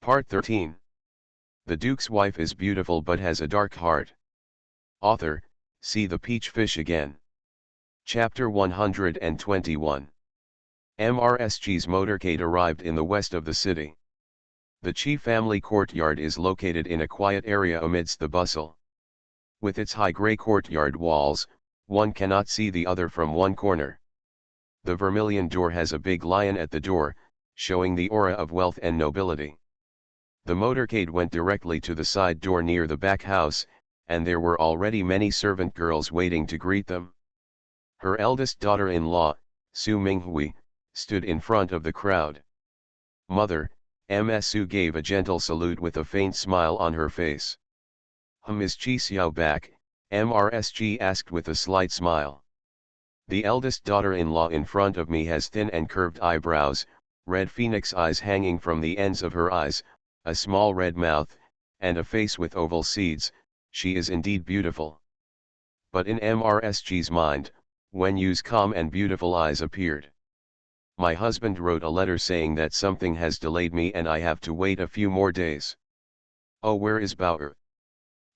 Part 13. The Duke's wife is beautiful but has a dark heart. Author, see the peach fish again. Chapter 121. MRSG's motorcade arrived in the west of the city. The chief family courtyard is located in a quiet area amidst the bustle. With its high grey courtyard walls, one cannot see the other from one corner. The vermilion door has a big lion at the door, showing the aura of wealth and nobility. The motorcade went directly to the side door near the back house, and there were already many servant girls waiting to greet them. Her eldest daughter-in-law, Su Minghui, stood in front of the crowd. Mother, Ms. Su gave a gentle salute with a faint smile on her face. Is Chi Xiao back? MRSG asked with a slight smile. The eldest daughter-in-law in front of me has thin and curved eyebrows, red phoenix eyes hanging from the ends of her eyes, a small red mouth, and a face with oval seeds. She is indeed beautiful. But in MRSG's mind, Wen Yu's calm and beautiful eyes appeared. My husband wrote a letter saying that something has delayed me and I have to wait a few more days. Oh, where is Bao?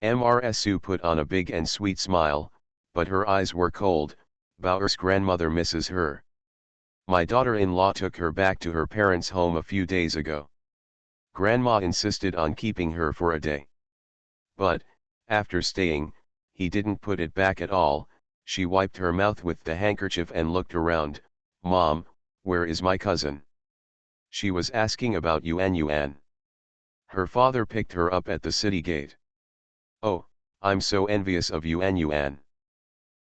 MRSU put on a big and sweet smile, but her eyes were cold. Bao's grandmother misses her. My daughter-in-law took her back to her parents' home a few days ago. Grandma insisted on keeping her for a day. But, after staying, he didn't put it back at all. She wiped her mouth with the handkerchief and looked around. Mom, where is my cousin? She was asking about Yuan. Her father picked her up at the city gate. Oh, I'm so envious of Yuan.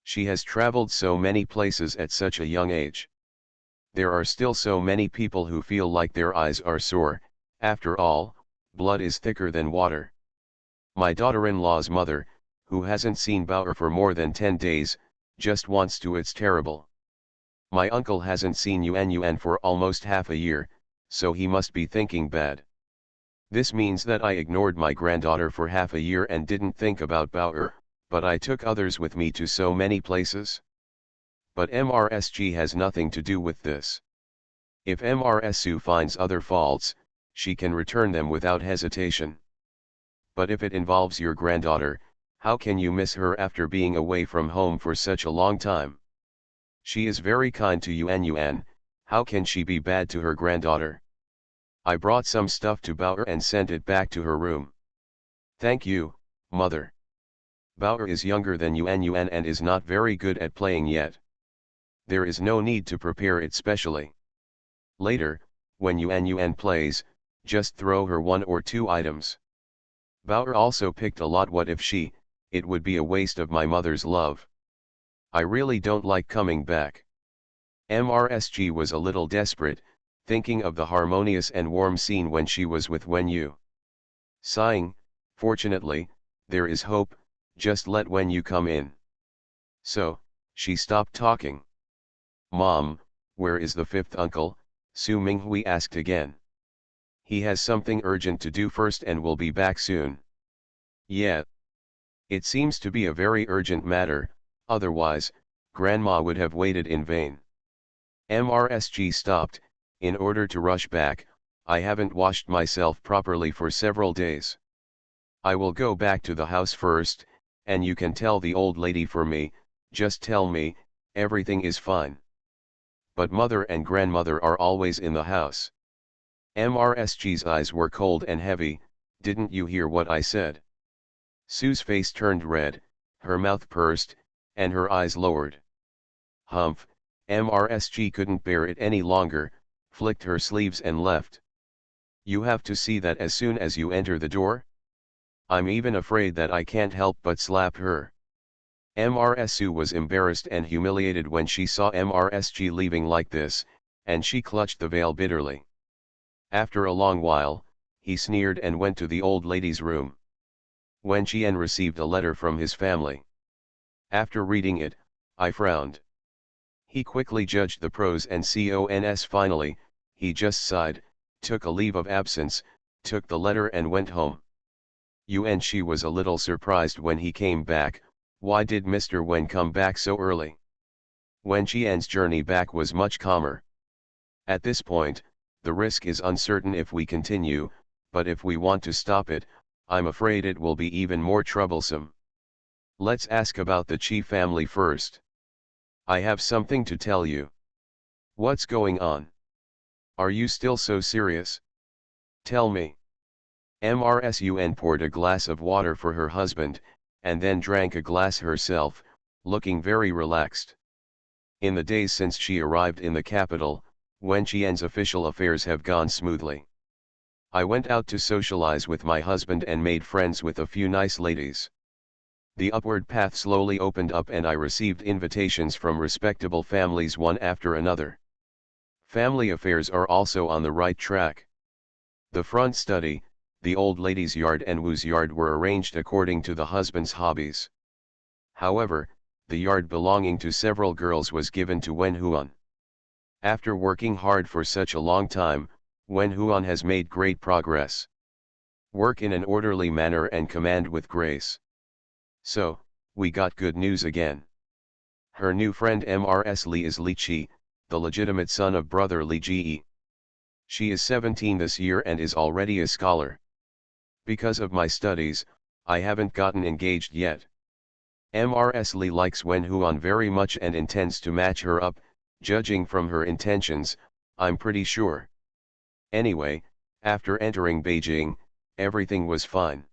She has traveled so many places at such a young age. There are still so many people who feel like their eyes are sore. After all, blood is thicker than water. My daughter-in-law's mother, who hasn't seen Bao for more than 10 days, just wants to. It's terrible. My uncle hasn't seen Yuan for almost half a year, so he must be thinking bad. This means that I ignored my granddaughter for half a year and didn't think about Bao, but I took others with me to so many places. But MRSG has nothing to do with this. If MRSU finds other faults, she can return them without hesitation. But if it involves your granddaughter, how can you miss her after being away from home for such a long time? She is very kind to Yuan, how can she be bad to her granddaughter? I brought some stuff to Bao and sent it back to her room. Thank you, mother. Bao is younger than Yuan and is not very good at playing yet. There is no need to prepare it specially. Later, when Yuan plays, just throw her 1 or 2 items. Bao also picked a lot. What if it would be a waste of my mother's love. I really don't like coming back. MRSG was a little desperate, thinking of the harmonious and warm scene when she was with Wen Yu. Sighing, fortunately, there is hope, just let Wen Yu come in. So, she stopped talking. Mom, where is the 5th uncle? Su Minghui asked again. He has something urgent to do first and will be back soon. Yeah. It seems to be a very urgent matter, otherwise, Grandma would have waited in vain. MRSG stopped. In order to rush back, I haven't washed myself properly for several days. I will go back to the house first, and you can tell the old lady for me, just tell me, everything is fine. But mother and grandmother are always in the house. MRSG's eyes were cold and heavy. Didn't you hear what I said? Sue's face turned red, her mouth pursed, and her eyes lowered. Humph, MRSG couldn't bear it any longer, flicked her sleeves and left. You have to see that as soon as you enter the door? I'm even afraid that I can't help but slap her. MRSU was embarrassed and humiliated when she saw MRSG leaving like this, and she clutched the veil bitterly. After a long while, he sneered and went to the old lady's room. Wen Qian received a letter from his family. After reading it, I frowned. He quickly judged the pros and cons. Finally, he just sighed, took a leave of absence, took the letter and went home. Yuan Shi was a little surprised when he came back. Why did Mr. Wen come back so early? Wen Qian's journey back was much calmer. At this point, the risk is uncertain if we continue, but if we want to stop it, I'm afraid it will be even more troublesome. Let's ask about the Chi family first. I have something to tell you. What's going on? Are you still so serious? Tell me. Mrsun poured a glass of water for her husband, and then drank a glass herself, looking very relaxed. In the days since she arrived in the capital, Wen Qian's official affairs have gone smoothly. I went out to socialize with my husband and made friends with a few nice ladies. The upward path slowly opened up and I received invitations from respectable families one after another. Family affairs are also on the right track. The front study, the old lady's yard and Wu's yard were arranged according to the husband's hobbies. However, the yard belonging to several girls was given to Wen Huan. After working hard for such a long time, Wen Huan has made great progress. Work in an orderly manner and command with grace. So, we got good news again. Her new friend Mrs. Li is Li Qi, the legitimate son of brother Li Ji. She is 17 this year and is already a scholar. Because of my studies, I haven't gotten engaged yet. Mrs. Li likes Wen Huan very much and intends to match her up, judging from her intentions, I'm pretty sure. Anyway, after entering Beijing, everything was fine.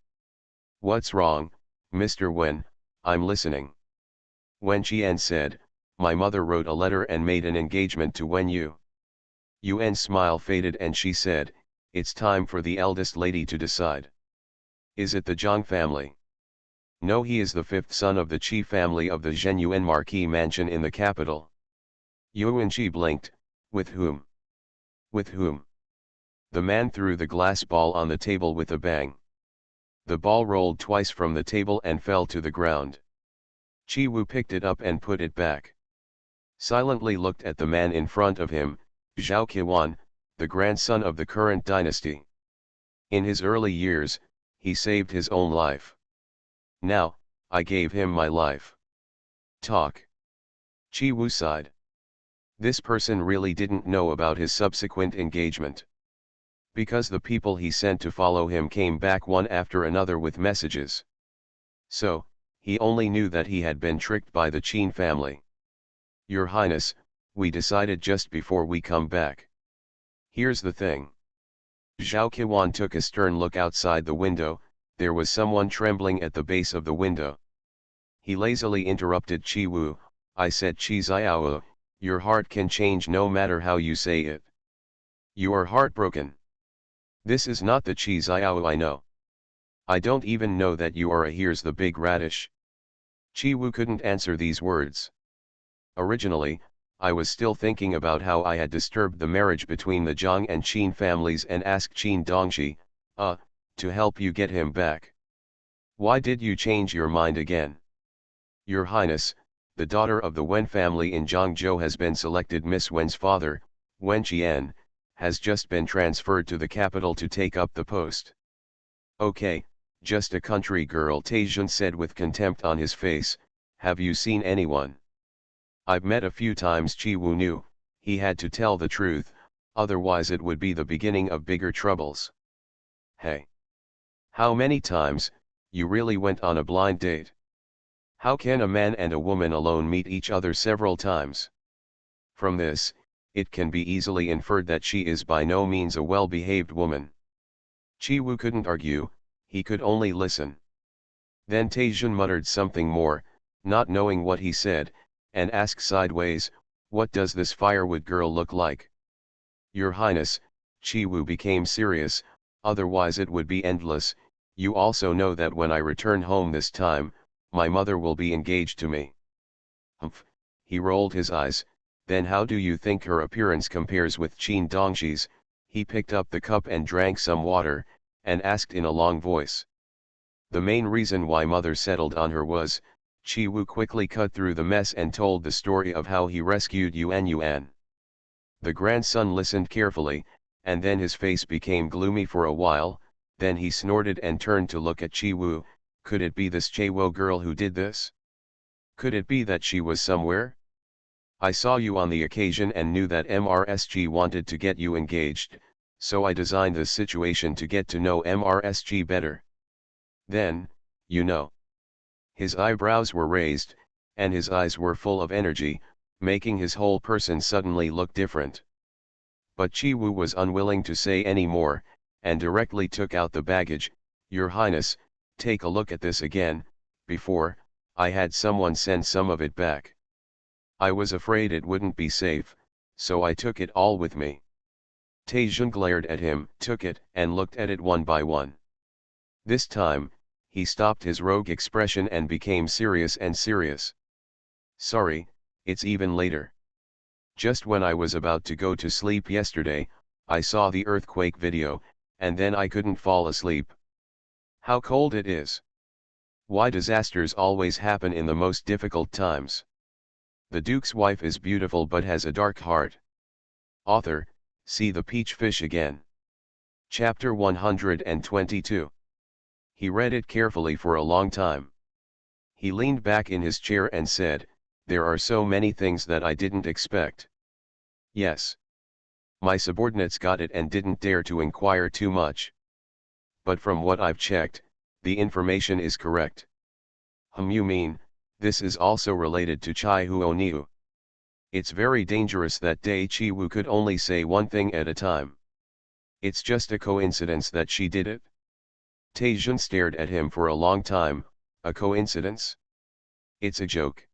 What's wrong, Mr. Wen? I'm listening. Wen Qian said, my mother wrote a letter and made an engagement to Wen Yu. Yuan's smile faded and she said, it's time for the eldest lady to decide. Is it the Zhang family? No, he is the fifth son of the Qi family of the Zhenyuan Marquis mansion in the capital. Yuan Qi blinked, with whom? With whom? The man threw the glass ball on the table with a bang. The ball rolled twice from the table and fell to the ground. Qi Wu picked it up and put it back. Silently looked at the man in front of him, Zhao Qiwan, the grandson of the current dynasty. In his early years, he saved his own life. Now, I gave him my life. Talk. Qi Wu sighed. This person really didn't know about his subsequent engagement. Because the people he sent to follow him came back one after another with messages. So, he only knew that he had been tricked by the Qin family. Your Highness, we decided just before we come back. Here's the thing. Zhao Qiwan took a stern look outside the window. There was someone trembling at the base of the window. He lazily interrupted Qi Wu, I said Qi Xiao, your heart can change no matter how you say it. You are heartbroken. This is not the Qi Xiao I know. I don't even know that you are a here's the big radish. Qi Wu couldn't answer these words. Originally, I was still thinking about how I had disturbed the marriage between the Zhang and Qin families and asked Qin Dongxi, to help you get him back. Why did you change your mind again? Your Highness, the daughter of the Wen family in Zhangzhou has been selected. Miss Wen's father, Wen Qian, has just been transferred to the capital to take up the post. Okay, just a country girl, Taijun said with contempt on his face. Have you seen anyone? I've met a few times. Qi Wu knew, he had to tell the truth, otherwise it would be the beginning of bigger troubles. Hey! How many times? You really went on a blind date? How can a man and a woman alone meet each other several times? From this, it can be easily inferred that she is by no means a well-behaved woman. Qi Wu couldn't argue, he could only listen. Then Taijun muttered something more, not knowing what he said, and asked sideways, what does this firewood girl look like? Your Highness, Qi Wu became serious, otherwise it would be endless. You also know that when I return home this time, my mother will be engaged to me. Humph, he rolled his eyes, then how do you think her appearance compares with Qin Dongxi's? He picked up the cup and drank some water, and asked in a long voice. The main reason why mother settled on her was, Qi Wu quickly cut through the mess and told the story of how he rescued Yuan. The grandson listened carefully, and then his face became gloomy for a while. Then he snorted and turned to look at Qi Wu. Could it be this Chaiwo girl who did this? Could it be that she was somewhere? I saw you on the occasion and knew that MRSG wanted to get you engaged, So I designed this situation to get to know MRSG better. Then, you know. His eyebrows were raised, and his eyes were full of energy, making his whole person suddenly look different. But Chi-Wu was unwilling to say any more, and directly took out the baggage. Your Highness, take a look at this again. Before, I had someone send some of it back. I was afraid it wouldn't be safe, so I took it all with me. Taejun glared at him, took it, and looked at it one by one. This time, he stopped his rogue expression and became serious and serious. Sorry, it's even later. Just when I was about to go to sleep yesterday, I saw the earthquake video, and then I couldn't fall asleep. How cold it is. Why disasters always happen in the most difficult times? The Duke's wife is beautiful but has a dark heart. Author, see the peach fish again. Chapter 122. He read it carefully for a long time. He leaned back in his chair and said, there are so many things that I didn't expect. Yes. My subordinates got it and didn't dare to inquire too much. But from what I've checked, the information is correct. You mean, this is also related to Chai Huoniu? It's very dangerous that Dai Chi-Wu could only say one thing at a time. It's just a coincidence that she did it? Taejun stared at him for a long time. A coincidence? It's a joke.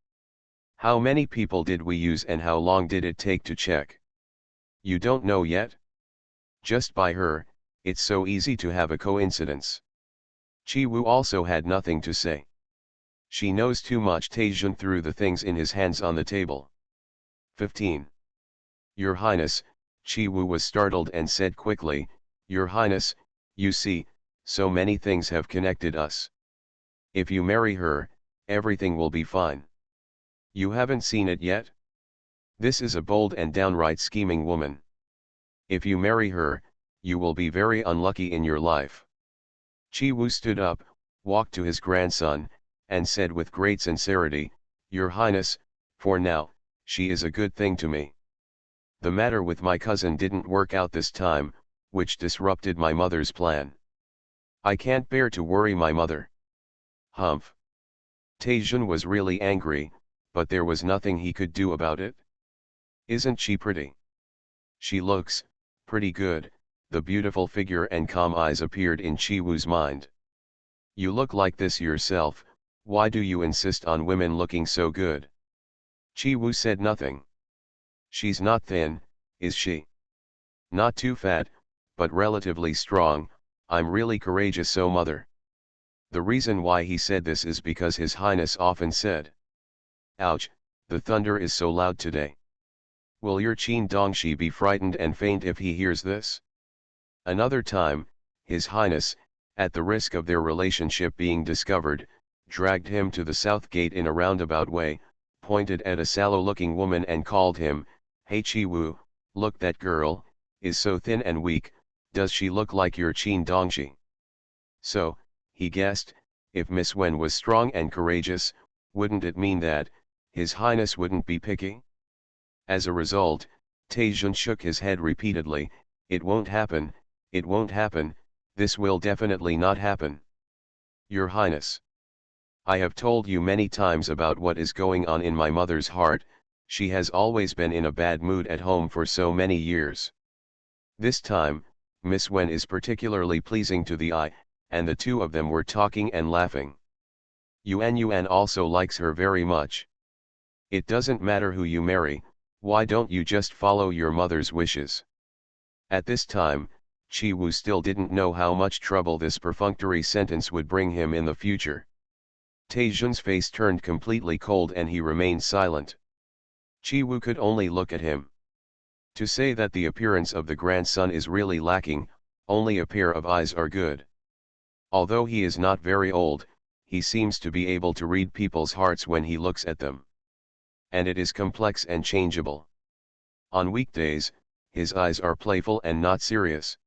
How many people did we use and how long did it take to check? You don't know yet? Just by her, it's so easy to have a coincidence. Chi-Wu also had nothing to say. She knows too much. Taejun threw the things in his hands on the table. 15. Your Highness, Chi-Wu was startled and said quickly, Your Highness, you see, so many things have connected us. If you marry her, everything will be fine. You haven't seen it yet? This is a bold and downright scheming woman. If you marry her, you will be very unlucky in your life. Chi-Wu stood up, walked to his grandson, and said with great sincerity, Your Highness, for now, she is a good thing to me. The matter with my cousin didn't work out this time, which disrupted my mother's plan. I can't bear to worry my mother. Humph. Taejun was really angry, but there was nothing he could do about it. Isn't she pretty? She looks pretty good. The beautiful figure and calm eyes appeared in Chi-Wu's mind. You look like this yourself, why do you insist on women looking so good? Chi-Wu said nothing. She's not thin, is she? Not too fat, but relatively strong. I'm really courageous, so mother. The reason why he said this is because His Highness often said, ouch, the thunder is so loud today. Will your Qin Dongshi be frightened and faint if he hears this? Another time, His Highness, at the risk of their relationship being discovered, dragged him to the south gate in a roundabout way, pointed at a sallow-looking woman and called him, Hey Chi-Wu, look, that girl is so thin and weak, does she look like your Qin Dongshi? So, he guessed, if Miss Wen was strong and courageous, wouldn't it mean that His Highness wouldn't be picky? As a result, Taejun shook his head repeatedly, it won't happen, it won't happen, this will definitely not happen. Your Highness. I have told you many times about what is going on in my mother's heart. She has always been in a bad mood at home for so many years. This time, Miss Wen is particularly pleasing to the eye, and the two of them were talking and laughing. Yuan also likes her very much. It doesn't matter who you marry, why don't you just follow your mother's wishes? At this time, Chi-Wu still didn't know how much trouble this perfunctory sentence would bring him in the future. Taejun's face turned completely cold and he remained silent. Chi-Wu could only look at him. To say that the appearance of the grandson is really lacking, only a pair of eyes are good. Although he is not very old, he seems to be able to read people's hearts when he looks at them. And it is complex and changeable. On weekdays, his eyes are playful and not serious.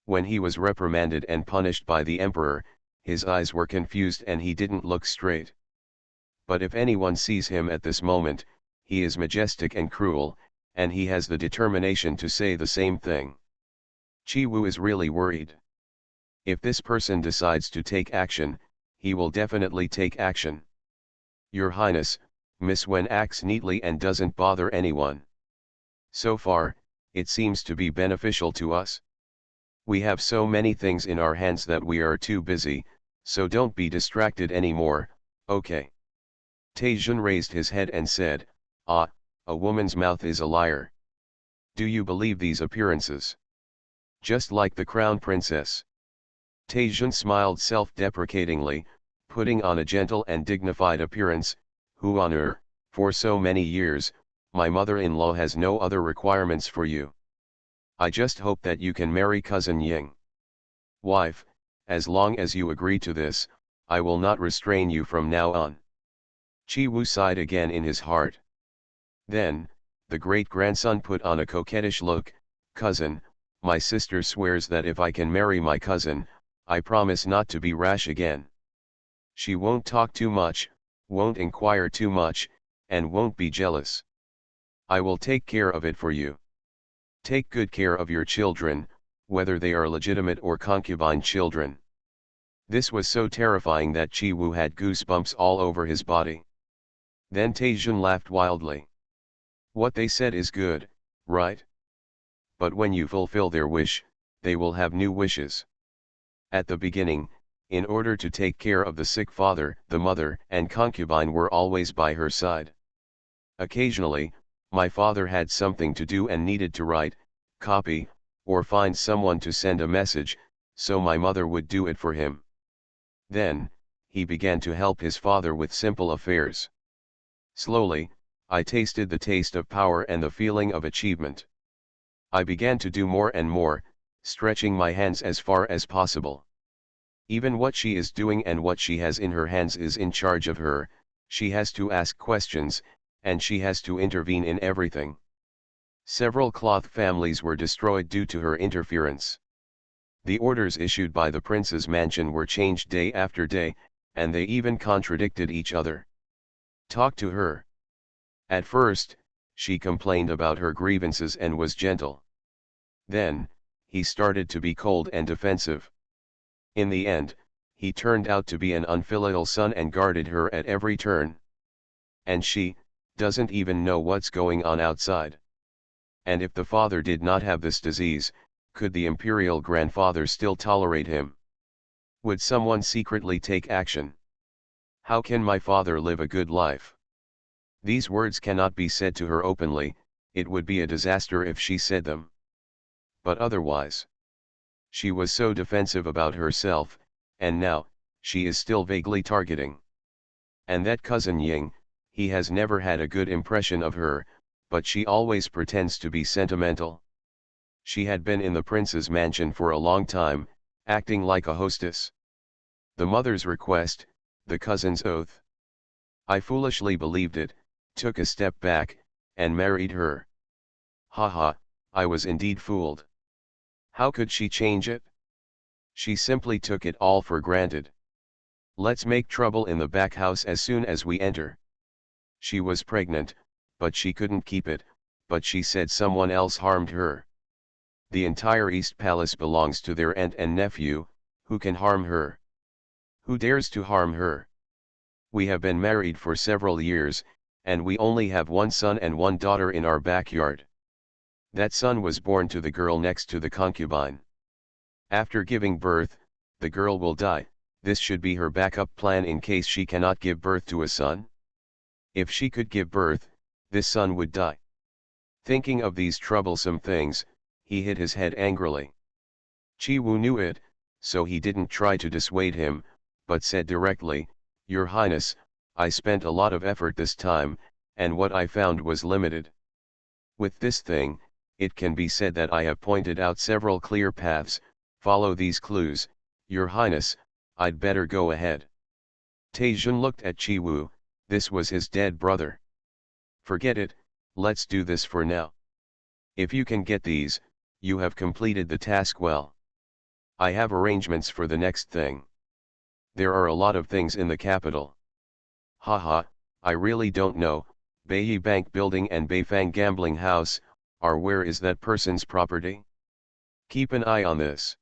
When he was reprimanded and punished by the emperor, his eyes were confused and he didn't look straight. But if anyone sees him at this moment, he is majestic and cruel, and he has the determination to say the same thing. Chi-woo is really worried. If this person decides to take action, he will definitely take action. Your Highness, Miss Wen acts neatly and doesn't bother anyone. So far, it seems to be beneficial to us. We have so many things in our hands that we are too busy, so don't be distracted anymore, okay? Taejun raised his head and said, "Ah, a woman's mouth is a liar. Do you believe these appearances? Just like the crown princess." Taejun smiled self-deprecatingly, putting on a gentle and dignified appearance. "Who on earth, for so many years, my mother-in-law has no other requirements for you. I just hope that you can marry cousin Ying. Wife, as long as you agree to this, I will not restrain you from now on." Chi-woo sighed again in his heart. Then, the great-grandson put on a coquettish look. "Cousin, my sister swears that if I can marry my cousin, I promise not to be rash again. She won't talk too much, won't inquire too much, and won't be jealous. I will take care of it for you. Take good care of your children, whether they are legitimate or concubine children." This was so terrifying that Chi-woo had goosebumps all over his body. Then Taejun laughed wildly. "What they said is good, right? But when you fulfill their wish, they will have new wishes. At the beginning, in order to take care of the sick father, the mother and concubine were always by her side. Occasionally, my father had something to do and needed to write, copy, or find someone to send a message, so my mother would do it for him. Then, he began to help his father with simple affairs. Slowly, I tasted the taste of power and the feeling of achievement. I began to do more and more, stretching my hands as far as possible. Even what she is doing and what she has in her hands is in charge of her. She has to ask questions, and she has to intervene in everything. Several cloth families were destroyed due to her interference. The orders issued by the prince's mansion were changed day after day, and they even contradicted each other. Talk to her. At first, she complained about her grievances and was gentle. Then, he started to be cold and defensive. In the end, he turned out to be an unfilial son and guarded her at every turn. And she doesn't even know what's going on outside. And if the father did not have this disease, could the imperial grandfather still tolerate him? Would someone secretly take action? How can my father live a good life? These words cannot be said to her openly, it would be a disaster if she said them. But otherwise, she was so defensive about herself, and now, she is still vaguely targeting. And that cousin Ying, he has never had a good impression of her, but she always pretends to be sentimental. She had been in the prince's mansion for a long time, acting like a hostess. The mother's request, the cousin's oath. I foolishly believed it, took a step back, and married her. Haha, I was indeed fooled. How could she change it? She simply took it all for granted. Let's make trouble in the back house as soon as we enter. She was pregnant, but she couldn't keep it, but she said someone else harmed her. The entire East Palace belongs to their aunt and nephew, who can harm her? Who dares to harm her? We have been married for several years, and we only have one son and one daughter in our backyard. That son was born to the girl next to the concubine. After giving birth, the girl will die. This should be her backup plan in case she cannot give birth to a son. If she could give birth, this son would die. Thinking of these troublesome things, he hit his head angrily. Chi-woo knew it, so he didn't try to dissuade him, but said directly, "Your Highness, I spent a lot of effort this time, and what I found was limited. With this thing, it can be said that I have pointed out several clear paths. Follow these clues, Your Highness, I'd better go ahead." Taejun looked at Chi-woo, this was his dead brother. "Forget it, let's do this for now. If you can get these, you have completed the task well. I have arrangements for the next thing. There are a lot of things in the capital. Haha, I really don't know, Beiyi Bank Building and Beifang Gambling House, where is that person's property? Keep an eye on this.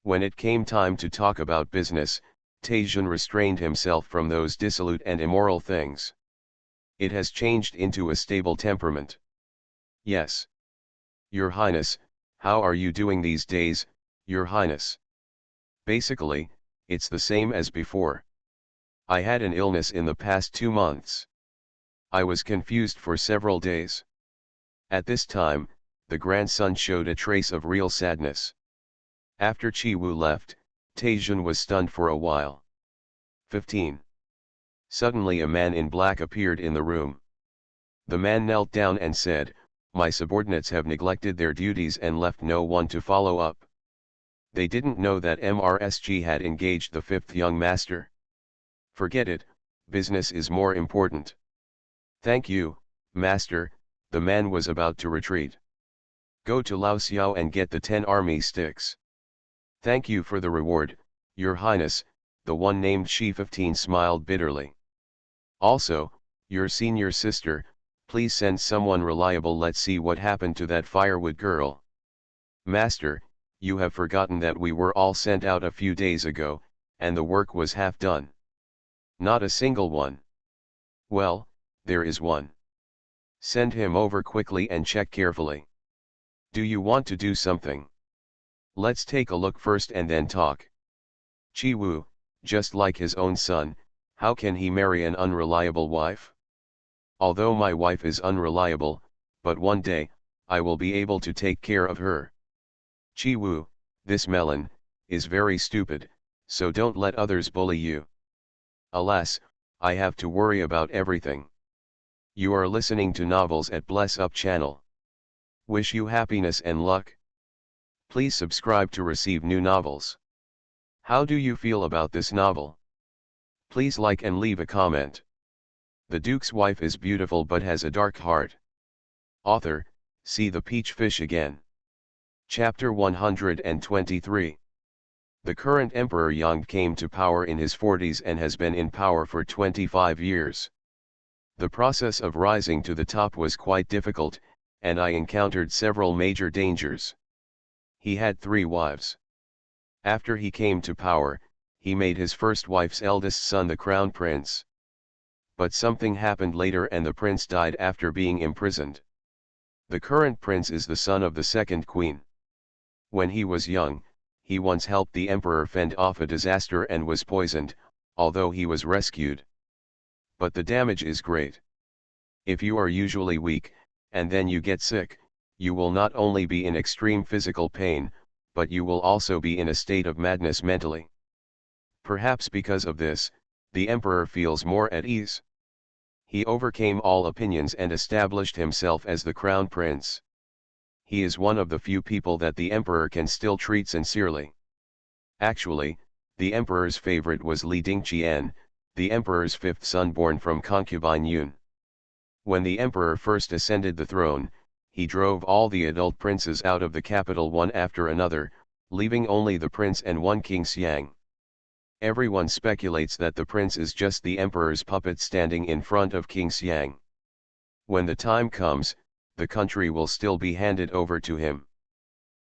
When it came time to talk about business, Taejun restrained himself from those dissolute and immoral things. It has changed into a stable temperament. Yes. Your Highness, how are you doing these days, Your Highness? Basically, it's the same as before. I had an illness in the past 2 months. I was confused for several days. At this time, the grandson showed a trace of real sadness. After Chi-woo left, Taejun was stunned for a while. 15. Suddenly a man in black appeared in the room. The man knelt down and said, "My subordinates have neglected their duties and left no one to follow up. They didn't know that MRSG had engaged the fifth young master. Forget it, business is more important." "Thank you, master," the man was about to retreat. "Go to Lao Xiao and get the 10 army sticks." "Thank you for the reward, Your Highness," the one named Shi-15 smiled bitterly. "Also, your senior sister, please send someone reliable. Let's see what happened to that firewood girl." "Master, you have forgotten that we were all sent out a few days ago, and the work was half done." "Not a single one." "Well, there is one. Send him over quickly and check carefully." "Do you want to do something?" "Let's take a look first and then talk." Chi-woo, just like his own son, how can he marry an unreliable wife? "Although my wife is unreliable, but one day, I will be able to take care of her." "Chi-woo, this melon, is very stupid, so don't let others bully you." "Alas, I have to worry about everything." You are listening to novels at Bless Up channel. Wish you happiness and luck. Please subscribe to receive new novels. How do you feel about this novel? Please like and leave a comment. The Duke's wife is beautiful but has a dark heart. Author, see the peach fish again. Chapter 123. The current Emperor Yang came to power in his 40s and has been in power for 25 years. The process of rising to the top was quite difficult, and I encountered several major dangers. He had 3 wives. After he came to power, he made his first wife's eldest son the crown prince. But something happened later and the prince died after being imprisoned. The current prince is the son of the second queen. When he was young, he once helped the emperor fend off a disaster and was poisoned, although he was rescued. But the damage is great. If you are usually weak, and then you get sick, you will not only be in extreme physical pain, but you will also be in a state of madness mentally. Perhaps because of this, the emperor feels more at ease. He overcame all opinions and established himself as the crown prince. He is one of the few people that the emperor can still treat sincerely. Actually, the emperor's favorite was Li Dingqian, the emperor's fifth son born from concubine Yun. When the emperor first ascended the throne, he drove all the adult princes out of the capital one after another, leaving only the prince and one King Xiang. Everyone speculates that the prince is just the emperor's puppet standing in front of King Xiang. When the time comes, the country will still be handed over to him.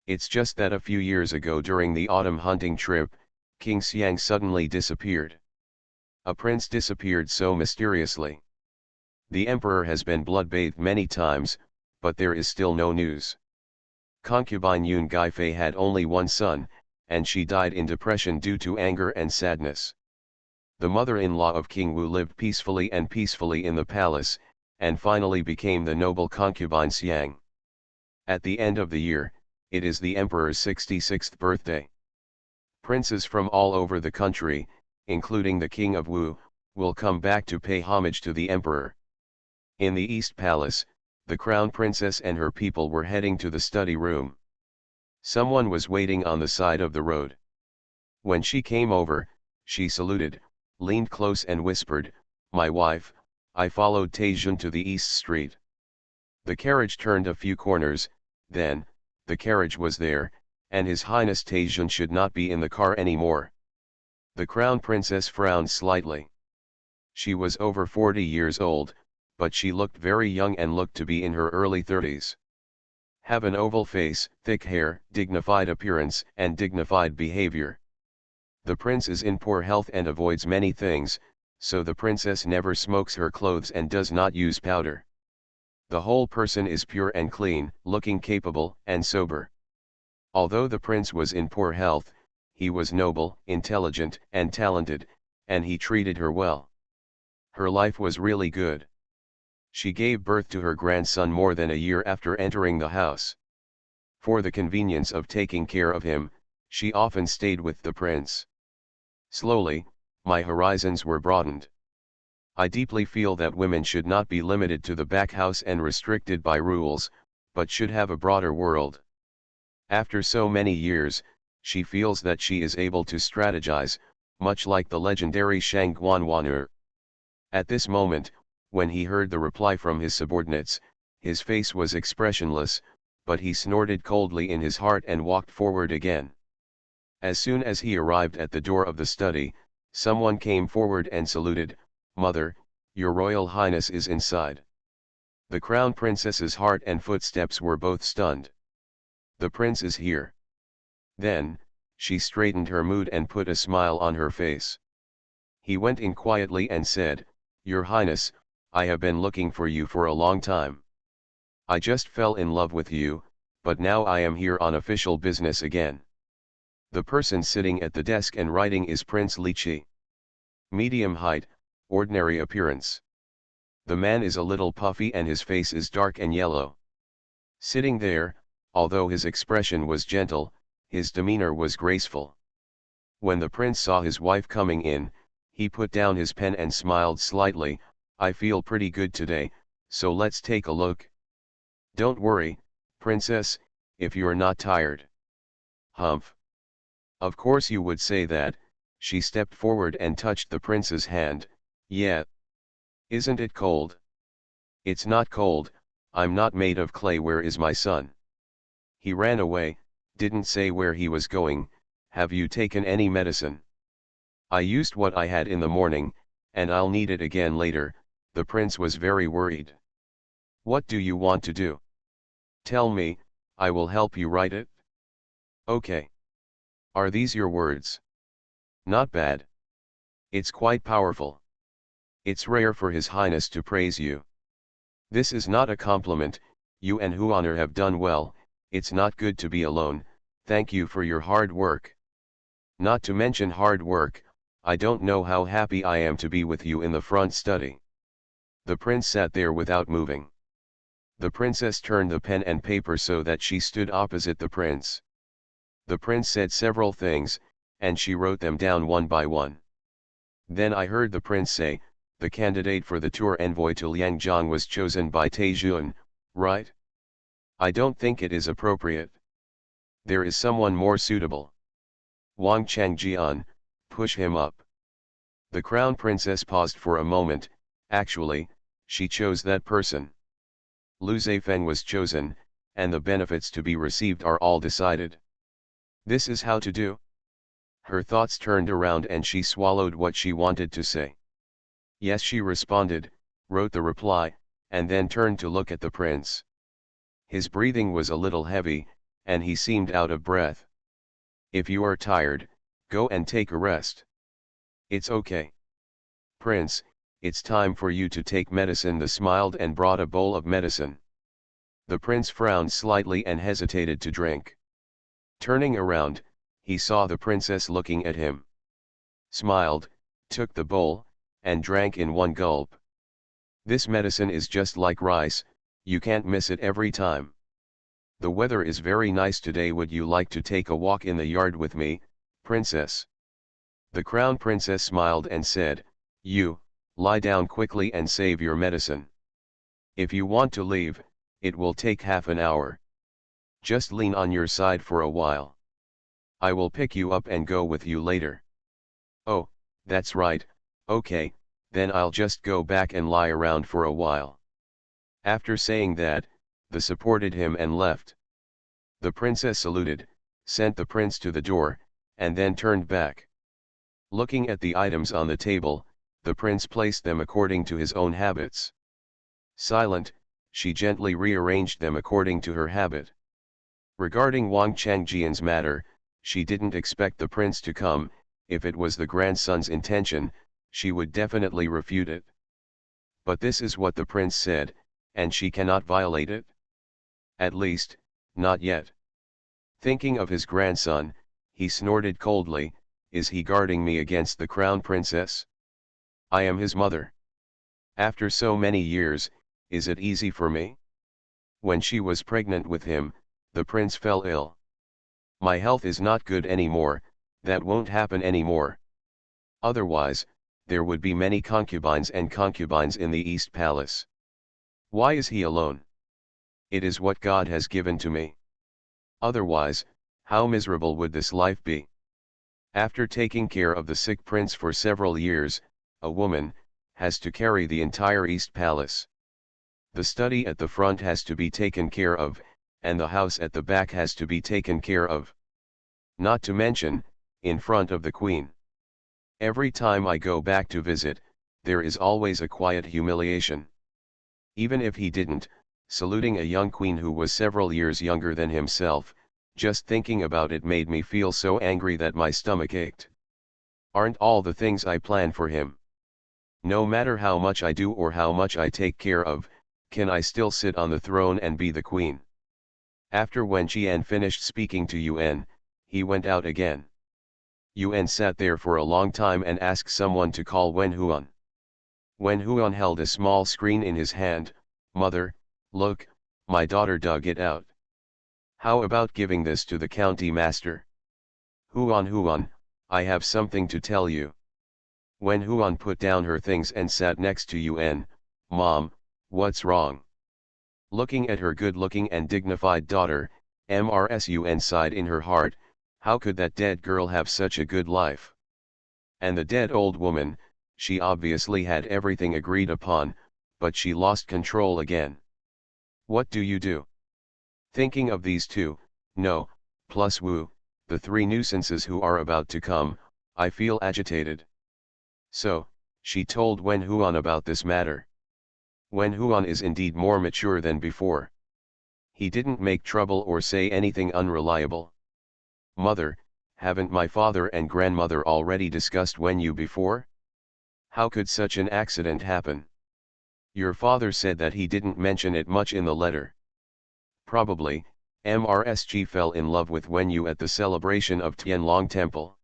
It's just that a few years ago during the autumn hunting trip, King Xiang suddenly disappeared. A prince disappeared so mysteriously. The emperor has been blood-bathed many times, but there is still no news. Concubine Yun Gaifei had only one son, and she died in depression due to anger and sadness. The mother-in-law of King Wu lived peacefully in the palace, and finally became the noble concubine Xiang. At the end of the year, it is the emperor's 66th birthday. Princes from all over the country, including the king of Wu, will come back to pay homage to the emperor. In the East Palace, the crown princess and her people were heading to the study room. Someone was waiting on the side of the road. When she came over, she saluted, leaned close and whispered, "My wife." I followed Taejun to the East Street. The carriage turned a few corners, then, the carriage was there, and His Highness Taejun should not be in the car anymore. The crown princess frowned slightly. She was over 40 years old, but she looked very young and looked to be in her early 30s. Have an oval face, thick hair, dignified appearance, and dignified behavior. The prince is in poor health and avoids many things, so the princess never smokes her clothes and does not use powder. The whole person is pure and clean, looking capable and sober. Although the prince was in poor health, he was noble, intelligent, and talented, and he treated her well. Her life was really good. She gave birth to her grandson more than a year after entering the house. For the convenience of taking care of him, she often stayed with the prince. Slowly, my horizons were broadened. I deeply feel that women should not be limited to the back house and restricted by rules, but should have a broader world. After so many years, she feels that she is able to strategize, much like the legendary Shang Guanwan'er. At this moment, when he heard the reply from his subordinates, his face was expressionless, but he snorted coldly in his heart and walked forward again. As soon as he arrived at the door of the study, someone came forward and saluted, "Mother, your Royal Highness is inside." The Crown Princess's heart and footsteps were both stunned. "The prince is here." Then, she straightened her mood and put a smile on her face. He went in quietly and said, "Your Highness, I have been looking for you for a long time. I just fell in love with you, but now I am here on official business again." The person sitting at the desk and writing is Prince Lichi. Medium height, ordinary appearance. The man is a little puffy and his face is dark and yellow. Sitting there, although his expression was gentle, his demeanor was graceful. When the prince saw his wife coming in, he put down his pen and smiled slightly. "I feel pretty good today, so let's take a look." "Don't worry, princess, if you're not tired." "Humph. Of course you would say that." She stepped forward and touched the prince's hand. "Yeah. Isn't it cold?" "It's not cold, I'm not made of clay. Where is my son?" "He ran away, didn't say where he was going." "Have you taken any medicine?" "I used what I had in the morning, and I'll need it again later." The prince was very worried. "What do you want to do?" "Tell me, I will help you write it." "Okay. Are these your words?" "Not bad. It's quite powerful. It's rare for His Highness to praise you." "This is not a compliment. You and Huonor have done well. It's not good to be alone. Thank you for your hard work." "Not to mention hard work, I don't know how happy I am to be with you in the front study." The prince sat there without moving. The princess turned the pen and paper so that she stood opposite the prince. The prince said several things, and she wrote them down one by one. Then I heard the prince say, "The candidate for the tour envoy to Liangjiang was chosen by Taizhuan, right? I don't think it is appropriate. There is someone more suitable. Wang Changjian, push him up." The crown princess paused for a moment. Actually, she chose that person. Lu Zeifeng was chosen, and the benefits to be received are all decided. This is how to do? Her thoughts turned around and she swallowed what she wanted to say. Yes, she responded, wrote the reply, and then turned to look at the prince. His breathing was a little heavy, and he seemed out of breath. "If you are tired, go and take a rest." "It's okay. Prince, it's time for you to take medicine." The smiled and brought a bowl of medicine. The prince frowned slightly and hesitated to drink. Turning around, he saw the princess looking at him. Smiled, took the bowl, and drank in one gulp. "This medicine is just like rice, you can't miss it every time. The weather is very nice today. Would you like to take a walk in the yard with me, princess?" The crown princess smiled and said, "You, lie down quickly and save your medicine. If you want to leave, it will take half an hour. Just lean on your side for a while. I will pick you up and go with you later." "Oh, that's right, okay, then I'll just go back and lie around for a while." After saying that, they supported him and left. The princess saluted, sent the prince to the door, and then turned back. Looking at the items on the table, the prince placed them according to his own habits. Silent, she gently rearranged them according to her habit. Regarding Wang Changjian's matter, she didn't expect the prince to come. If it was the grandson's intention, she would definitely refute it. But this is what the prince said, and she cannot violate it. At least, not yet. Thinking of his grandson, he snorted coldly, "Is he guarding me against the crown princess? I am his mother. After so many years, is it easy for me?" When she was pregnant with him, the prince fell ill. "My health is not good anymore, that won't happen anymore. Otherwise, there would be many concubines and concubines in the East Palace. Why is he alone? It is what God has given to me. Otherwise, how miserable would this life be?" After taking care of the sick prince for several years, a woman has to carry the entire East Palace. The study at the front has to be taken care of, and the house at the back has to be taken care of. Not to mention, in front of the queen. Every time I go back to visit, there is always a quiet humiliation. Even if he didn't, saluting a young queen who was several years younger than himself, just thinking about it made me feel so angry that my stomach ached. Aren't all the things I plan for him? No matter how much I do or how much I take care of, can I still sit on the throne and be the queen? After Wen Qian finished speaking to Yuan, he went out again. Yuan sat there for a long time and asked someone to call Wen Huan. Wen Huan held a small screen in his hand. "Mother, look, my daughter dug it out. How about giving this to the county master?" Huan, I have something to tell you." Wen Huan put down her things and sat next to Yuan. "Mom, what's wrong?" Looking at her good-looking and dignified daughter, Yuan sighed in her heart. How could that dead girl have such a good life? And the dead old woman, she obviously had everything agreed upon, but she lost control again. What do you do? Thinking of these two, no, plus Wu, the three nuisances who are about to come, I feel agitated. So, she told Wen Huan about this matter. Wen Huan is indeed more mature than before. He didn't make trouble or say anything unreliable. "Mother, haven't my father and grandmother already discussed Wen Yu before? How could such an accident happen? Your father said that he didn't mention it much in the letter. Probably, MRSG fell in love with Wen Yu at the celebration of Tianlong Temple.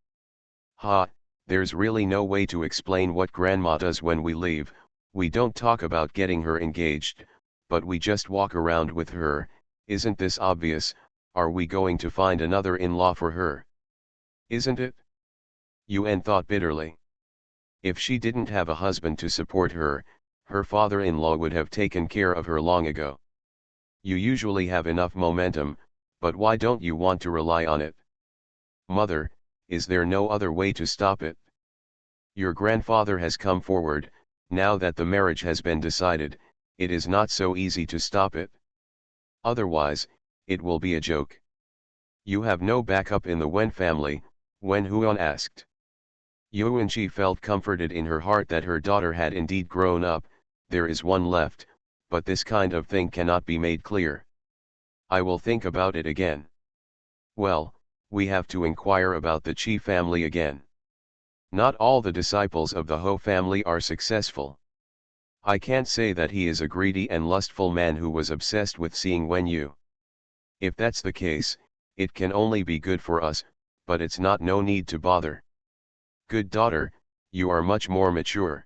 Ha, there's really no way to explain what grandma does when we leave. We don't talk about getting her engaged, but we just walk around with her. Isn't this obvious? Are we going to find another in-law for her? Isn't it?" Yuan thought bitterly. If she didn't have a husband to support her, her father-in-law would have taken care of her long ago. You usually have enough momentum, but why don't you want to rely on it? Mother, is there no other way to stop it? Your grandfather has come forward. Now that the marriage has been decided, it is not so easy to stop it. Otherwise, it will be a joke. You have no backup in the Wen family, Wen Huan asked. Yuanqi felt comforted in her heart that her daughter had indeed grown up. There is one left, but this kind of thing cannot be made clear. I will think about it again. Well, we have to inquire about the Qi family again. Not all the disciples of the Ho family are successful. I can't say that he is a greedy and lustful man who was obsessed with seeing Wen Yu. If that's the case, it can only be good for us, but it's not. No need to bother. Good daughter, you are much more mature.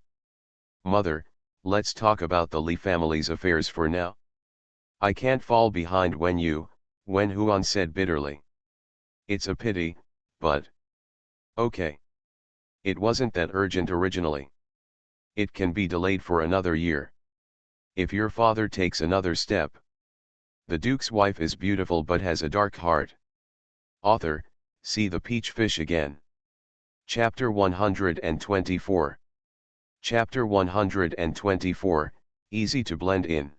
Mother, let's talk about the Li family's affairs for now. I can't fall behind Wen Yu, Wen Huan said bitterly. It's a pity, but... okay. It wasn't that urgent originally. It can be delayed for another year. If your father takes another step. The Duke's wife is beautiful but has a dark heart. Author, see the peach fish again. Chapter 124. Chapter 124, Easy to blend in.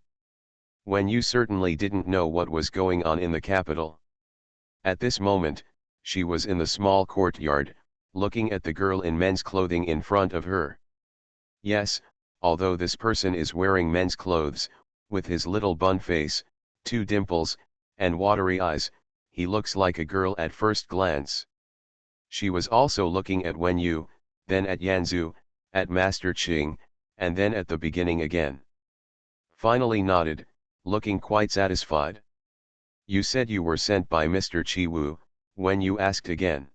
Wen Yu certainly didn't know what was going on in the capital. At this moment, she was in the small courtyard, looking at the girl in men's clothing in front of her. Yes, although this person is wearing men's clothes, With his little bun face, 2 dimples, and watery eyes, he looks like a girl at first glance. She was also looking at Wen Yu, then at Yanzu, at Master Ching, and then at the beginning again. Finally nodded, looking quite satisfied. You said you were sent by Mr. Chi Wu, Wen Yu asked again.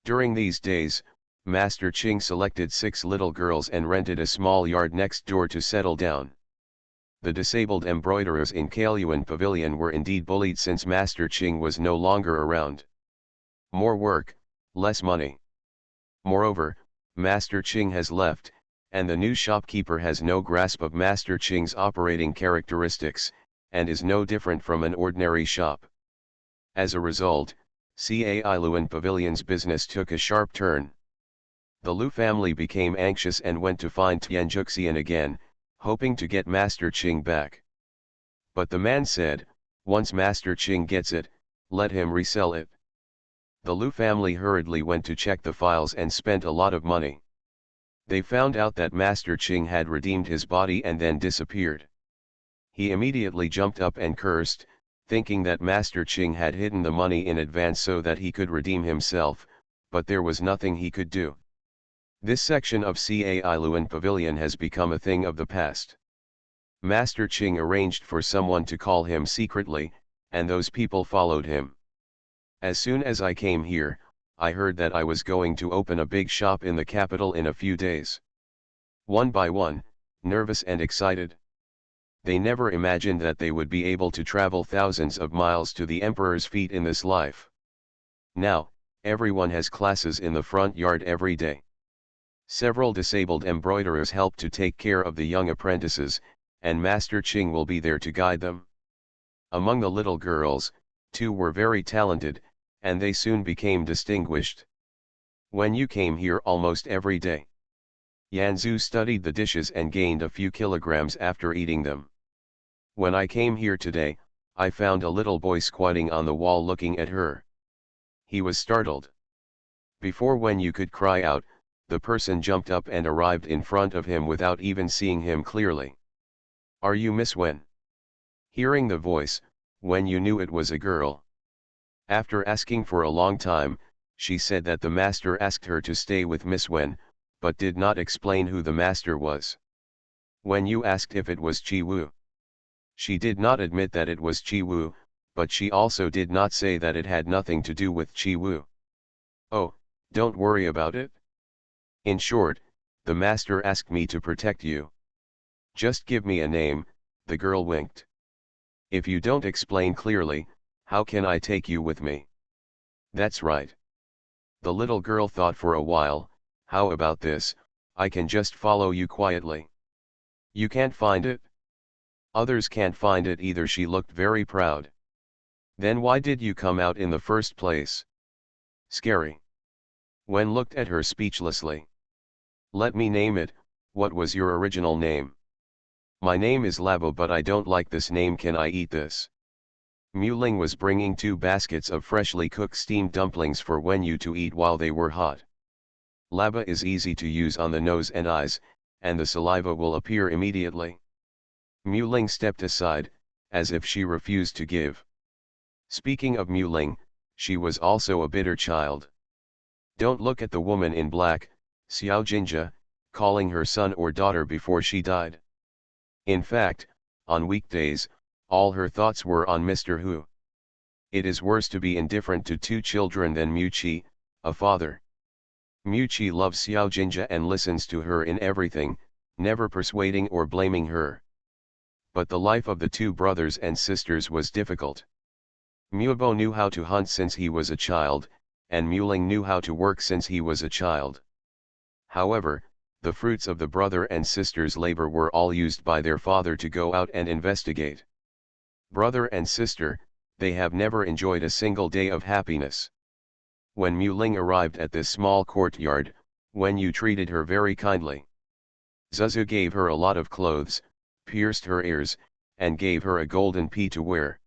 During these days, Master Ching selected 6 little girls and rented a small yard next door to settle down. The disabled embroiderers in Kaoyuan Pavilion were indeed bullied since Master Ching was no longer around. More work, less money. Moreover, Master Ching has left, and the new shopkeeper has no grasp of Master Ching's operating characteristics, and is no different from an ordinary shop. As a result, Cai Luan Pavilion's business took a sharp turn. The Lu family became anxious and went to find Tianjuxian again, hoping to get Master Ching back. But the man said, once Master Ching gets it, let him resell it. The Lu family hurriedly went to check the files and spent a lot of money. They found out that Master Ching had redeemed his body and then disappeared. He immediately jumped up and cursed, thinking that Master Ching had hidden the money in advance so that he could redeem himself, but there was nothing he could do. This section of Cai Luan Pavilion has become a thing of the past. Master Ching arranged for someone to call him secretly, and those people followed him. As soon as I came here, I heard that I was going to open a big shop in the capital in a few days. One by one, nervous and excited. They never imagined that they would be able to travel thousands of miles to the emperor's feet in this life. Now, everyone has classes in the front yard every day. Several disabled embroiderers help to take care of the young apprentices, and Master Ching will be there to guide them. Among the little girls, 2 were very talented, and they soon became distinguished. When you came here almost every day, Yanzu studied the dishes and gained a few kilograms after eating them. When I came here today, I found a little boy squatting on the wall looking at her. He was startled. Before when you could cry out, the person jumped up and arrived in front of him without even seeing him clearly. Are you Miss Wen? Hearing the voice, Wen you knew it was a girl. After asking for a long time, she said that the master asked her to stay with Miss Wen, but did not explain who the master was. When you asked if it was Chi Wu, she did not admit that it was Chi Wu, but she also did not say that it had nothing to do with Chi Wu. Oh, don't worry about it. In short, the master asked me to protect you. Just give me a name, the girl winked. If you don't explain clearly, how can I take you with me? That's right. The little girl thought for a while, how about this, I can just follow you quietly. You can't find it? Others can't find it either. She looked very proud. Then why did you come out in the first place? Scary. Wen looked at her speechlessly. Let me name it, what was your original name? My name is Labo, but I don't like this name. Can I eat this? Mu Ling was bringing 2 baskets of freshly cooked steamed dumplings for Wen Yu to eat while they were hot. Laba is easy to use on the nose and eyes, and the saliva will appear immediately. Mu Ling stepped aside, as if she refused to give. Speaking of Mu Ling, she was also a bitter child. Don't look at the woman in black, Xiao Jinjia, calling her son or daughter before she died. In fact, on weekdays, all her thoughts were on Mr. Hu. It is worse to be indifferent to 2 children than Mu Qi, a father. Mu Qi loves Xiao Jinjia and listens to her in everything, never persuading or blaming her. But the life of the 2 brothers and sisters was difficult. Muabo knew how to hunt since he was a child, and Muling knew how to work since he was a child. However, the fruits of the brother and sister's labor were all used by their father to go out and investigate. Brother and sister, they have never enjoyed a single day of happiness. When Muling arrived at this small courtyard, Wen Yu treated her very kindly. Zuzu gave her a lot of clothes, pierced her ears, and gave her a golden pea to wear.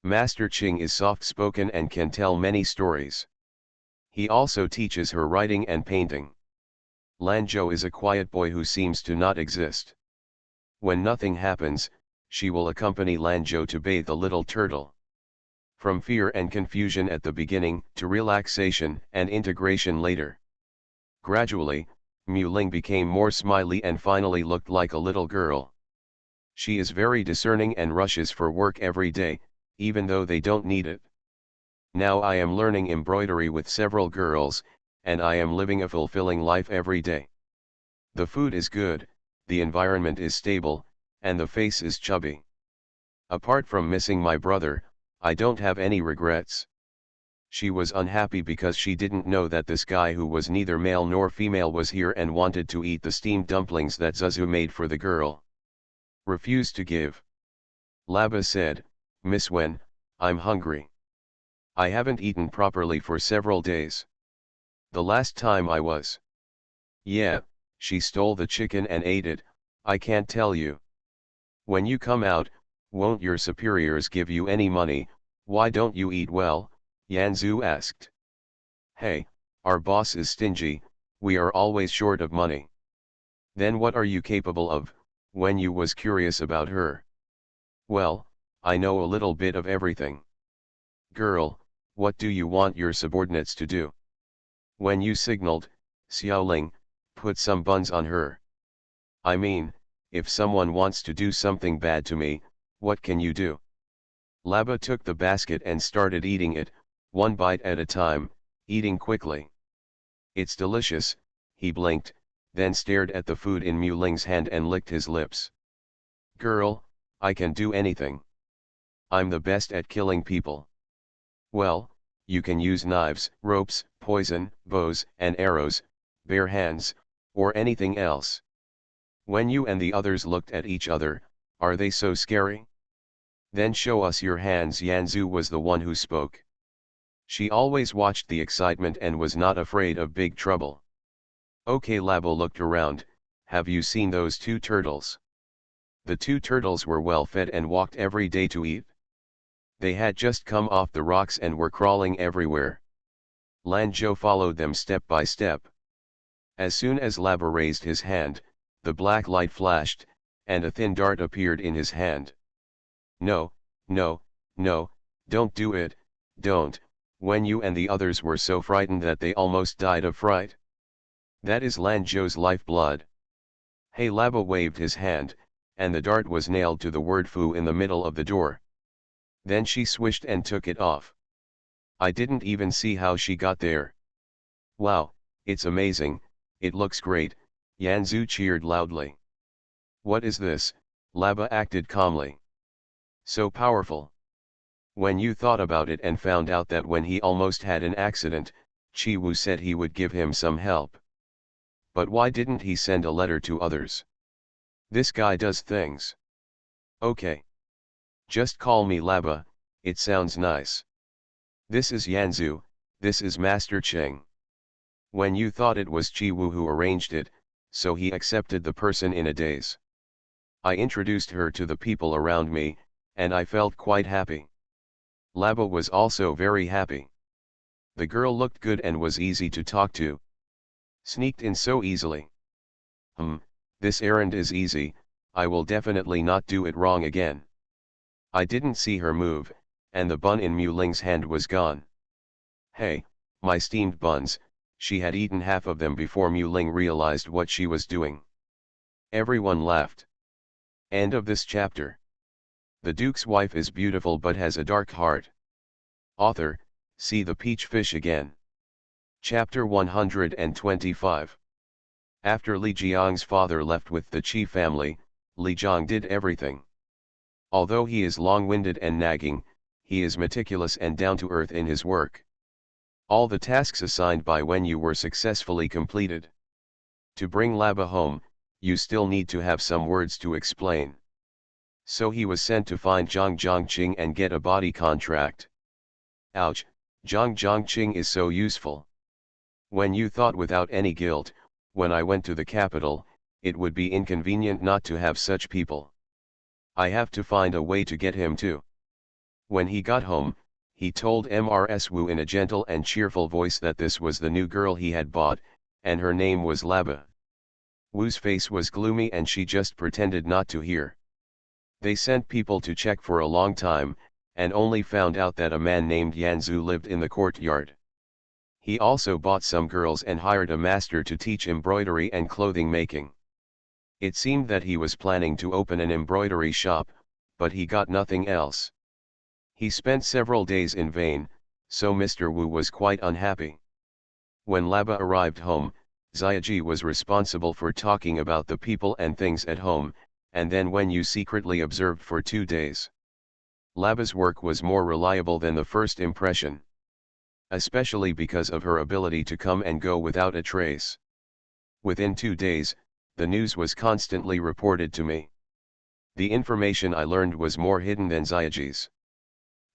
Master Ching is soft-spoken and can tell many stories. He also teaches her writing and painting. Lanzhou is a quiet boy who seems to not exist. When nothing happens, she will accompany Lanzhou to bathe the little turtle. From fear and confusion at the beginning, to relaxation and integration later. Gradually, Muling became more smiley and finally looked like a little girl. She is very discerning and rushes for work every day, even though they don't need it. Now I am learning embroidery with several girls, and I am living a fulfilling life every day. The food is good, the environment is stable, and the face is chubby. Apart from missing my brother, I don't have any regrets. She was unhappy because she didn't know that this guy who was neither male nor female was here and wanted to eat the steamed dumplings that Zuzu made for the girl. Refused to give. Laba said, "Miss Wen, I'm hungry. I haven't eaten properly for several days. The last time I was." "Yeah, she stole the chicken and ate it, I can't tell you. When you come out, won't your superiors give you any money? Why don't you eat well?" Yanzu asked. "Hey, our boss is stingy, we are always short of money." "Then what are you capable of?" When you was curious about her. "Well, I know a little bit of everything." "Girl, what do you want your subordinates to do?" When you signaled, Xiaoling, put some buns on her. "I mean, if someone wants to do something bad to me, what can you do?" Laba took the basket and started eating it, one bite at a time, eating quickly. "It's delicious," he blinked, then stared at the food in Muling's hand and licked his lips. "Girl, I can do anything. I'm the best at killing people." "Well, you can use knives, ropes, poison, bows and arrows, bare hands, or anything else." When you and the others looked at each other, "Are they so scary?" "Then show us your hands." Yanzu was the one who spoke. She always watched the excitement and was not afraid of big trouble. "Okay." Labo looked around, "Have you seen those two turtles?" The two turtles were well fed and walked every day to eat. They had just come off the rocks and were crawling everywhere. Lanzhou followed them step by step. As soon as Labo raised his hand, the black light flashed, and a thin dart appeared in his hand. "No, no, no, don't do it, don't." When you and the others were so frightened that they almost died of fright. That is Lanzhou's lifeblood. Hey, Labo waved his hand, and the dart was nailed to the word "fu" in the middle of the door. Then she swished and took it off. "I didn't even see how she got there." "Wow, it's amazing, it looks great," Yanzu cheered loudly. "What is this?" Laba acted calmly. "So powerful." When you thought about it and found out that when he almost had an accident, Chi Wu said he would give him some help. But why didn't he send a letter to others? This guy does things. Okay. Just call me Laba, it sounds nice. This is Yanzu, this is Master Cheng. When you thought it was Chi Wu who arranged it, so he accepted the person in a daze. I introduced her to the people around me, and I felt quite happy. Laba was also very happy. The girl looked good and was easy to talk to. Sneaked in so easily. This errand is easy, I will definitely not do it wrong again. I didn't see her move, and the bun in Muling's hand was gone. Hey, my steamed buns, she had eaten half of them before Muling realized what she was doing. Everyone laughed. End of this chapter. The Duke's wife is beautiful but has a dark heart. Author, see the peach fish again. Chapter 125. After Li Jiang's father left with the Qi family, Li Jiang did everything. Although he is long-winded and nagging, he is meticulous and down-to-earth in his work. All the tasks assigned by Wenyu were successfully completed. To bring Laba home, you still need to have some words to explain. So he was sent to find Zhang Zhongqing and get a body contract. Ouch, Zhang Zhongqing is so useful. When you thought without any guilt, when I went to the capital, it would be inconvenient not to have such people. I have to find a way to get him too. When he got home, he told Mrs. Wu in a gentle and cheerful voice that this was the new girl he had bought, and her name was Laba. Wu's face was gloomy and she just pretended not to hear. They sent people to check for a long time, and only found out that a man named Yanzu lived in the courtyard. He also bought some girls and hired a master to teach embroidery and clothing making. It seemed that he was planning to open an embroidery shop, but he got nothing else. He spent several days in vain, so Mr. Wu was quite unhappy. When Laba arrived home, Xiaoji was responsible for talking about the people and things at home, and then Wen Yu secretly observed for 2 days. Laba's work was more reliable than the first impression. Especially because of her ability to come and go without a trace. Within 2 days, the news was constantly reported to me. The information I learned was more hidden than Xiaoji's.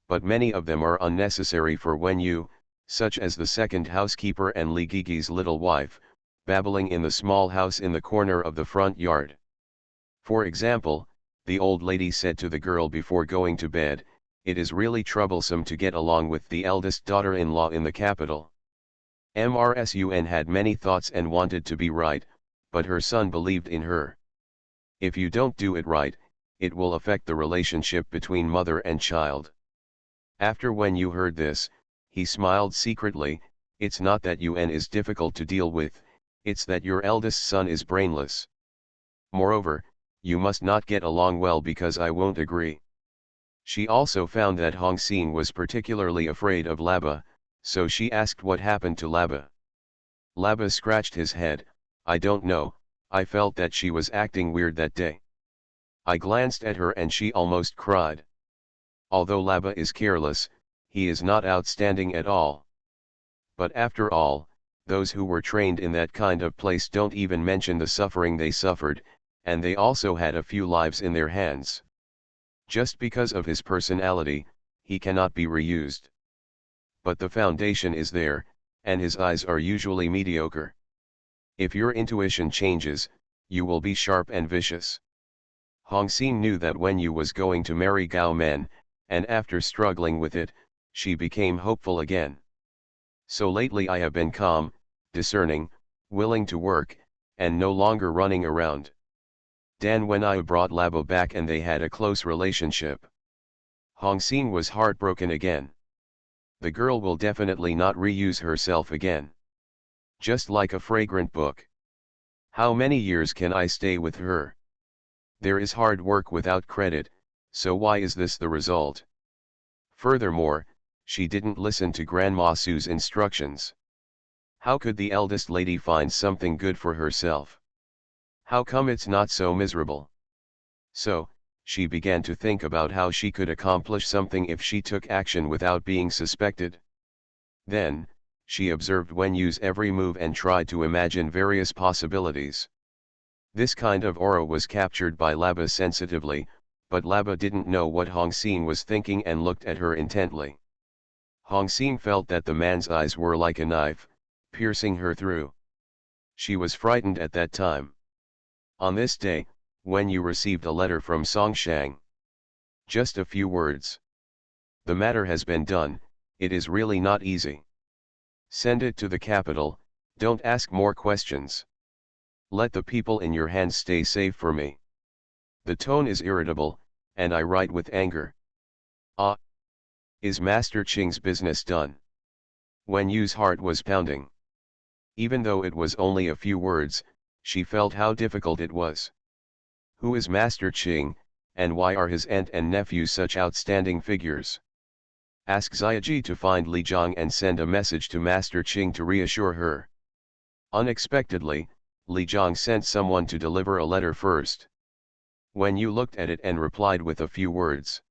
But many of them are unnecessary for Wen Yu, such as the second housekeeper and Li Gigi's little wife, babbling in the small house in the corner of the front yard. For example, the old lady said to the girl before going to bed, "It is really troublesome to get along with the eldest daughter-in-law in the capital." Mrsun had many thoughts and wanted to be right, but her son believed in her. If you don't do it right, it will affect the relationship between mother and child. After when you heard this, he smiled secretly. It's not that Yun is difficult to deal with, it's that your eldest son is brainless. Moreover, you must not get along well because I won't agree. She also found that Hong Xin was particularly afraid of Laba, so she asked what happened to Laba. Laba scratched his head. "I don't know, I felt that she was acting weird that day. I glanced at her and she almost cried. Although Laba is careless, he is not outstanding at all. But after all, those who were trained in that kind of place don't even mention the suffering they suffered, and they also had a few lives in their hands. Just because of his personality, he cannot be reused. But the foundation is there, and his eyes are usually mediocre. If your intuition changes, you will be sharp and vicious." Hong Xin knew that Wen Yu was going to marry Gao Men, and after struggling with it, she became hopeful again. "So lately I have been calm, discerning, willing to work, and no longer running around." Dan Wenai brought Labo back and they had a close relationship. Hong Xin was heartbroken again. The girl will definitely not reuse herself again. Just like a fragrant book. How many years can I stay with her? There is hard work without credit, so why is this the result? Furthermore, she didn't listen to Grandma Sue's instructions. How could the eldest lady find something good for herself? How come it's not so miserable? So, she began to think about how she could accomplish something if she took action without being suspected. Then, she observed Wen Yu's every move and tried to imagine various possibilities. This kind of aura was captured by Laba sensitively, but Laba didn't know what Hong Xin was thinking and looked at her intently. Hong Xin felt that the man's eyes were like a knife, piercing her through. She was frightened at that time. On this day, Wen Yu received a letter from Songshang. Just a few words. "The matter has been done, it is really not easy. Send it to the capital, don't ask more questions. Let the people in your hands stay safe for me. The tone is irritable, and I write with anger." "Ah! Is Master Qing's business done?" Wen Yu's heart was pounding. Even though it was only a few words, she felt how difficult it was. Who is Master Qing, and why are his aunt and nephew such outstanding figures? Ask Xiaoji to find Li Zhang and send a message to Master Qing to reassure her. Unexpectedly, Li Zhang sent someone to deliver a letter first. Wen Yu looked at it and replied with a few words.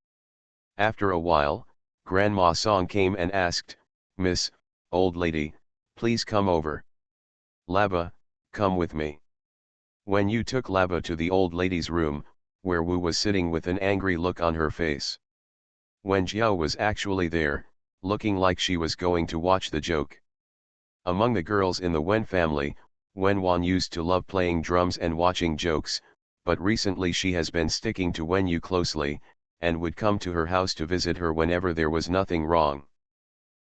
After a while, Grandma Song came and asked, "Miss, old lady, please come over." "Laba, come with me." Wen Yu took Laba to the old lady's room, where Wu was sitting with an angry look on her face. Wen Jiao was actually there, looking like she was going to watch the joke. Among the girls in the Wen family, Wen Wan used to love playing drums and watching jokes, but recently she has been sticking to Wen Yu closely, and would come to her house to visit her whenever there was nothing wrong.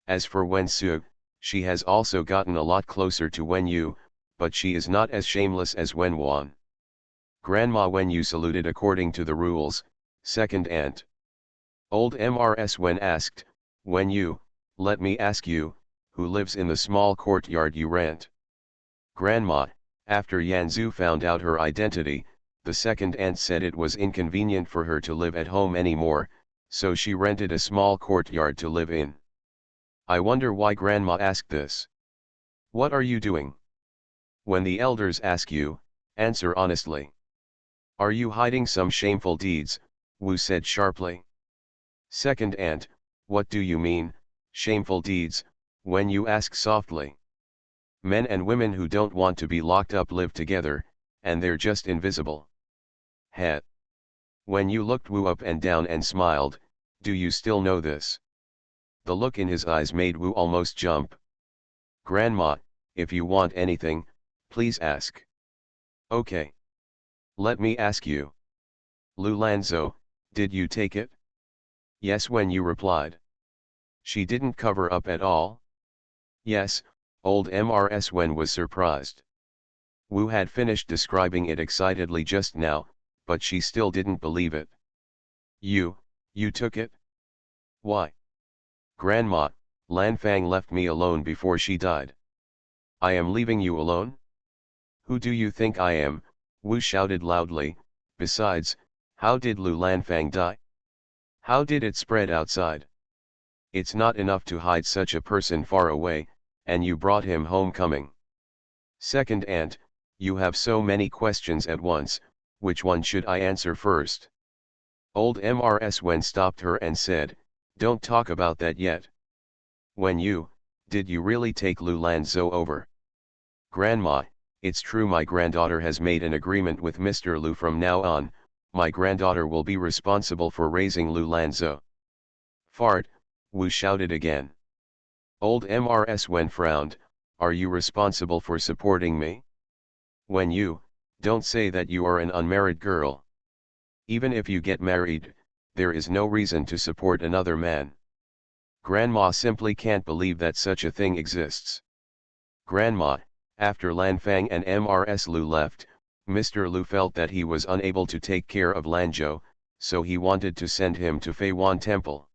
As for Wen Su, she has also gotten a lot closer to Wen Yu, but she is not as shameless as Wen Wan. Grandma Wen Yu saluted according to the rules, Second aunt. Old Mrs. Wen asked, when you, let me ask you, who lives in the small courtyard you rent? Grandma. After Yanzu found out her identity, the second aunt said it was inconvenient for her to live at home anymore, so she rented a small courtyard to live in. I wonder why Grandma asked this. What are you doing? When the elders ask you, answer honestly. Are you hiding some shameful deeds? Wu said sharply. Second aunt, what do you mean, shameful deeds, when you ask softly? Men and women who don't want to be locked up live together, and they're just invisible. Het. When you looked Wu up and down and smiled, do you still know this? The look in his eyes made Wu almost jump. Grandma, if you want anything, please ask. Okay. Let me ask you. Lu Lanzhou, did you take it? Yes, when you replied. She didn't cover up at all? Yes, old Mrs. Wen was surprised. Wu had finished describing it excitedly just now, but she still didn't believe it. You took it? Why? Grandma, Lanfang left me alone before she died. I am leaving you alone? Who do you think I am? Wu shouted loudly. Besides, how did Lu Lanfang die? How did it spread outside? It's not enough to hide such a person far away, and you brought him homecoming. Second aunt, you have so many questions at once, which one should I answer first? Old Mrs. Wen stopped her and said, don't talk about that yet. Did you really take Lu Lanzhou over? Grandma, it's true my granddaughter has made an agreement with Mr. Lu. From now on, my granddaughter will be responsible for raising Lu Lanzhou. Fart, Wu shouted again. Old Mrs. Wen frowned, are you responsible for supporting me? Don't say that you are an unmarried girl. Even if you get married, there is no reason to support another man. Grandma simply can't believe that such a thing exists. Grandma, after Lanfang and Mrs. Lu left, Mr. Lu felt that he was unable to take care of Lanzhou, so he wanted to send him to Feiwan Temple.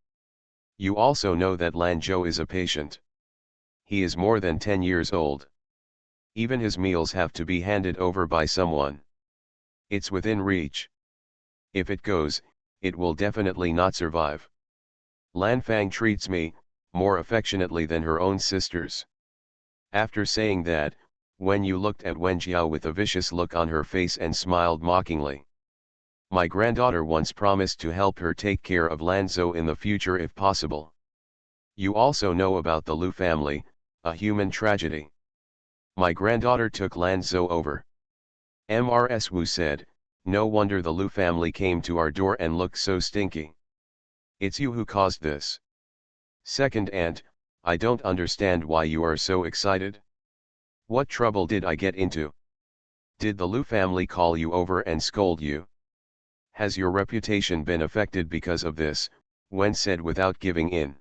You also know that Lanzhou is a patient. He is more than 10 years old. Even his meals have to be handed over by someone. It's within reach. If it goes, it will definitely not survive. Lanfang treats me more affectionately than her own sisters. After saying that, Wenyu looked at Wenjiao with a vicious look on her face and smiled mockingly. My granddaughter once promised to help her take care of Lanzhou in the future if possible. You also know about the Lu family, a human tragedy. My granddaughter took Lanzhou over. Mrs. Wu said, no wonder the Lu family came to our door and looked so stinky. It's you who caused this. Second aunt, I don't understand why you are so excited. What trouble did I get into? Did the Lu family call you over and scold you? Has your reputation been affected because of this? Wen said without giving in.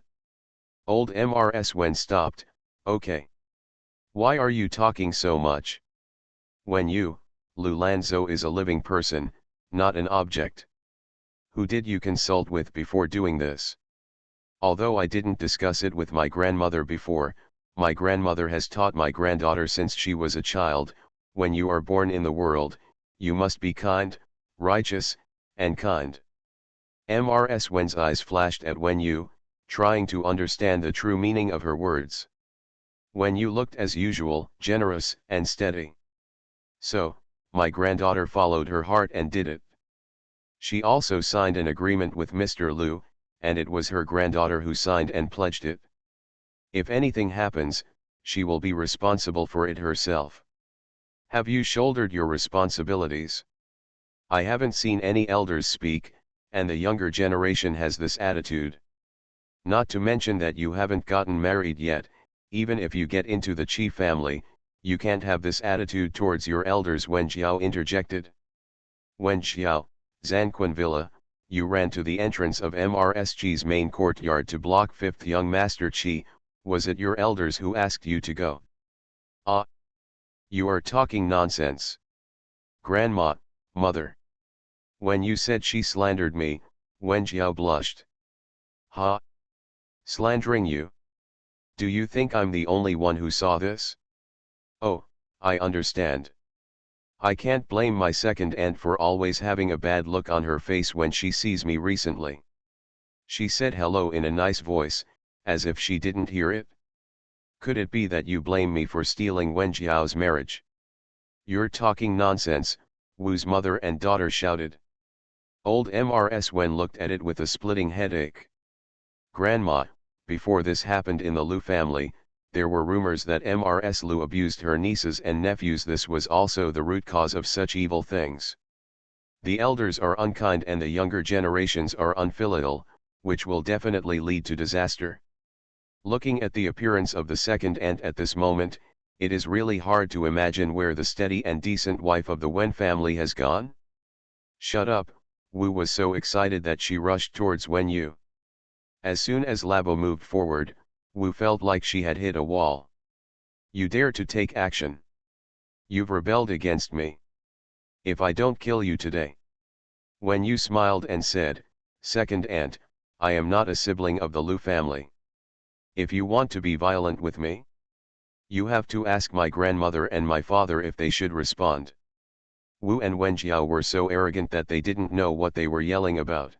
Old Mrs. Wen stopped, okay. Why are you talking so much? Lu Lanzhou is a living person, not an object. Who did you consult with before doing this? Although I didn't discuss it with my grandmother before, my grandmother has taught my granddaughter since she was a child, when you are born in the world, you must be kind, righteous, and kind. Mrs. Wen's eyes flashed at Wenyu, trying to understand the true meaning of her words. Wenyu looked as usual, generous and steady. So, my granddaughter followed her heart and did it. She also signed an agreement with Mr. Lu, and it was her granddaughter who signed and pledged it. If anything happens, she will be responsible for it herself. Have you shouldered your responsibilities? I haven't seen any elders speak, and the younger generation has this attitude. Not to mention that you haven't gotten married yet. Even if you get into the Qi family, you can't have this attitude towards your elders, Wen Xiao interjected. Wen Xiao, Zanquan Villa, you ran to the entrance of MRSG's main courtyard to block 5th Young Master Qi, was it your elders who asked you to go? Ah! You are talking nonsense. Grandma, mother. When you said she slandered me, Wen Jiao blushed. Ha! Slandering you? Do you think I'm the only one who saw this? Oh, I understand. I can't blame my second aunt for always having a bad look on her face when she sees me recently. She said hello in a nice voice, as if she didn't hear it. Could it be that you blame me for stealing Wen Jiao's marriage? You're talking nonsense, Wu's mother and daughter shouted. Old Mrs. Wen looked at it with a splitting headache. Grandma, before this happened in the Lu family, there were rumors that Mrs. Lu abused her nieces and nephews. This was also the root cause of such evil things. The elders are unkind and the younger generations are unfilial, which will definitely lead to disaster. Looking at the appearance of the second aunt at this moment, it is really hard to imagine where the steady and decent wife of the Wen family has gone. Shut up, Wu was so excited that she rushed towards Wen Yu. As soon as Labo moved forward, Wu felt like she had hit a wall. You dare to take action. You've rebelled against me. If I don't kill you today. Wen Yu smiled and said, Second aunt, I am not a sibling of the Lu family. If you want to be violent with me, you have to ask my grandmother and my father if they should respond. Wu and Wen Jiao were so arrogant that they didn't know what they were yelling about.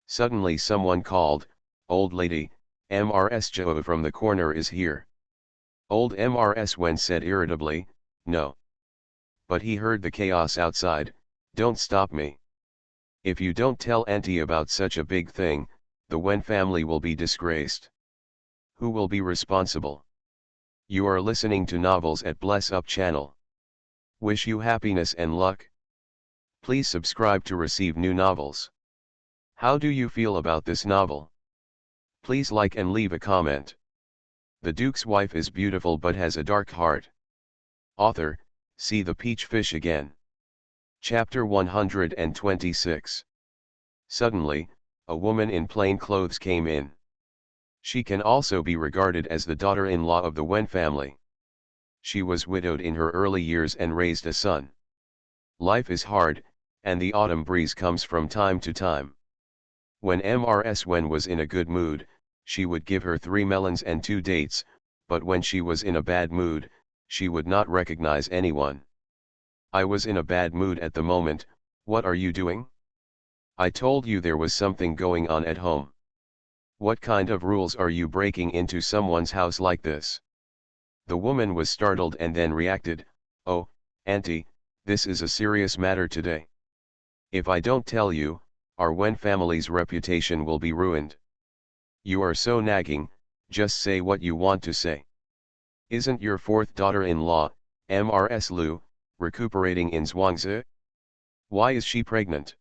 Suddenly someone called, Old lady, Mrs. Zhou from the corner is here. Old Mrs. Wen said irritably, no. But he heard the chaos outside, don't stop me. If you don't tell Auntie about such a big thing, the Wen family will be disgraced. Who will be responsible? You are listening to Novels at Bless Up channel. Wish you happiness and luck. Please subscribe to receive new novels. How do you feel about this novel? Please like and leave a comment. The Duke's wife is beautiful but has a dark heart. Author, see the peach fish again. Chapter 126. Suddenly, a woman in plain clothes came in. She can also be regarded as the daughter-in-law of the Wen family. She was widowed in her early years and raised a son. Life is hard, and the autumn breeze comes from time to time. When Mrs. Wen was in a good mood, she would give her 3 melons and 2 dates, but when she was in a bad mood, she would not recognize anyone. I was in a bad mood at the moment, what are you doing? I told you there was something going on at home. What kind of rules are you breaking into someone's house like this? The woman was startled and then reacted, oh, Auntie, this is a serious matter today. If I don't tell you, our Wen family's reputation will be ruined. You are so nagging, just say what you want to say. Isn't your fourth daughter-in-law, Mrs. Lu, recuperating in Zhuangzi? Why is she pregnant?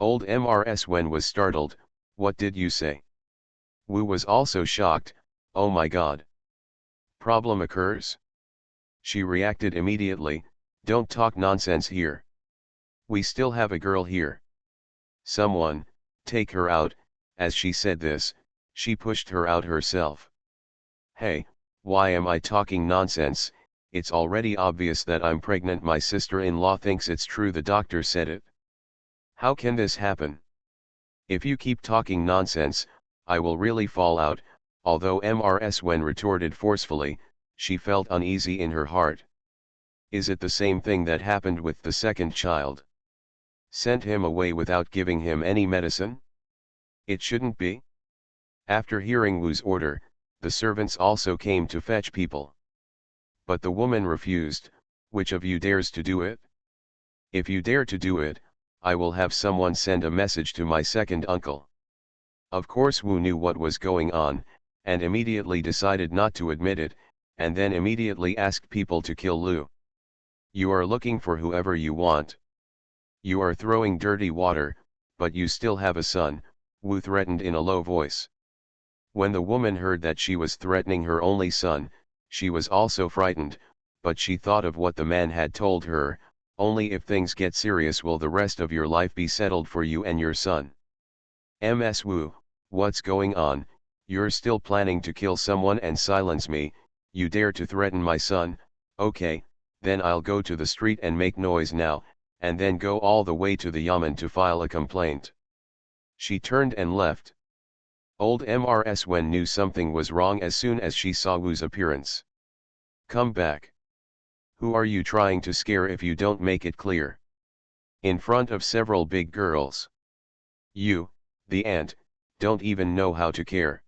Old Mrs. Wen was startled, what did you say? Wu was also shocked, oh my god. Problem occurs? She reacted immediately, don't talk nonsense here. We still have a girl here. Someone, take her out. As she said this, she pushed her out herself. Hey, why am I talking nonsense? It's already obvious that I'm pregnant. My sister-in-law thinks it's true. The doctor said it. How can this happen? If you keep talking nonsense, I will really fall out. Although Mrs. Wen retorted forcefully, she felt uneasy in her heart. Is it the same thing that happened with the second child? Sent him away without giving him any medicine? It shouldn't be. After hearing Wu's order, the servants also came to fetch people. But the woman refused. Which of you dares to do it? If you dare to do it, I will have someone send a message to my second uncle. Of course Wu knew what was going on, and immediately decided not to admit it, and then immediately asked people to kill Lu. You are looking for whoever you want. You are throwing dirty water, but you still have a son, Wu threatened in a low voice. When the woman heard that she was threatening her only son, she was also frightened, but she thought of what the man had told her, only if things get serious will the rest of your life be settled for you and your son. Ms. Wu, what's going on? You're still planning to kill someone and silence me, you dare to threaten my son? Okay, then I'll go to the street and make noise now, and then go all the way to the Yamen to file a complaint. She turned and left. Old Mrs. Wen knew something was wrong as soon as she saw Wu's appearance. Come back. Who are you trying to scare if you don't make it clear? In front of several big girls. You, the aunt, don't even know how to care.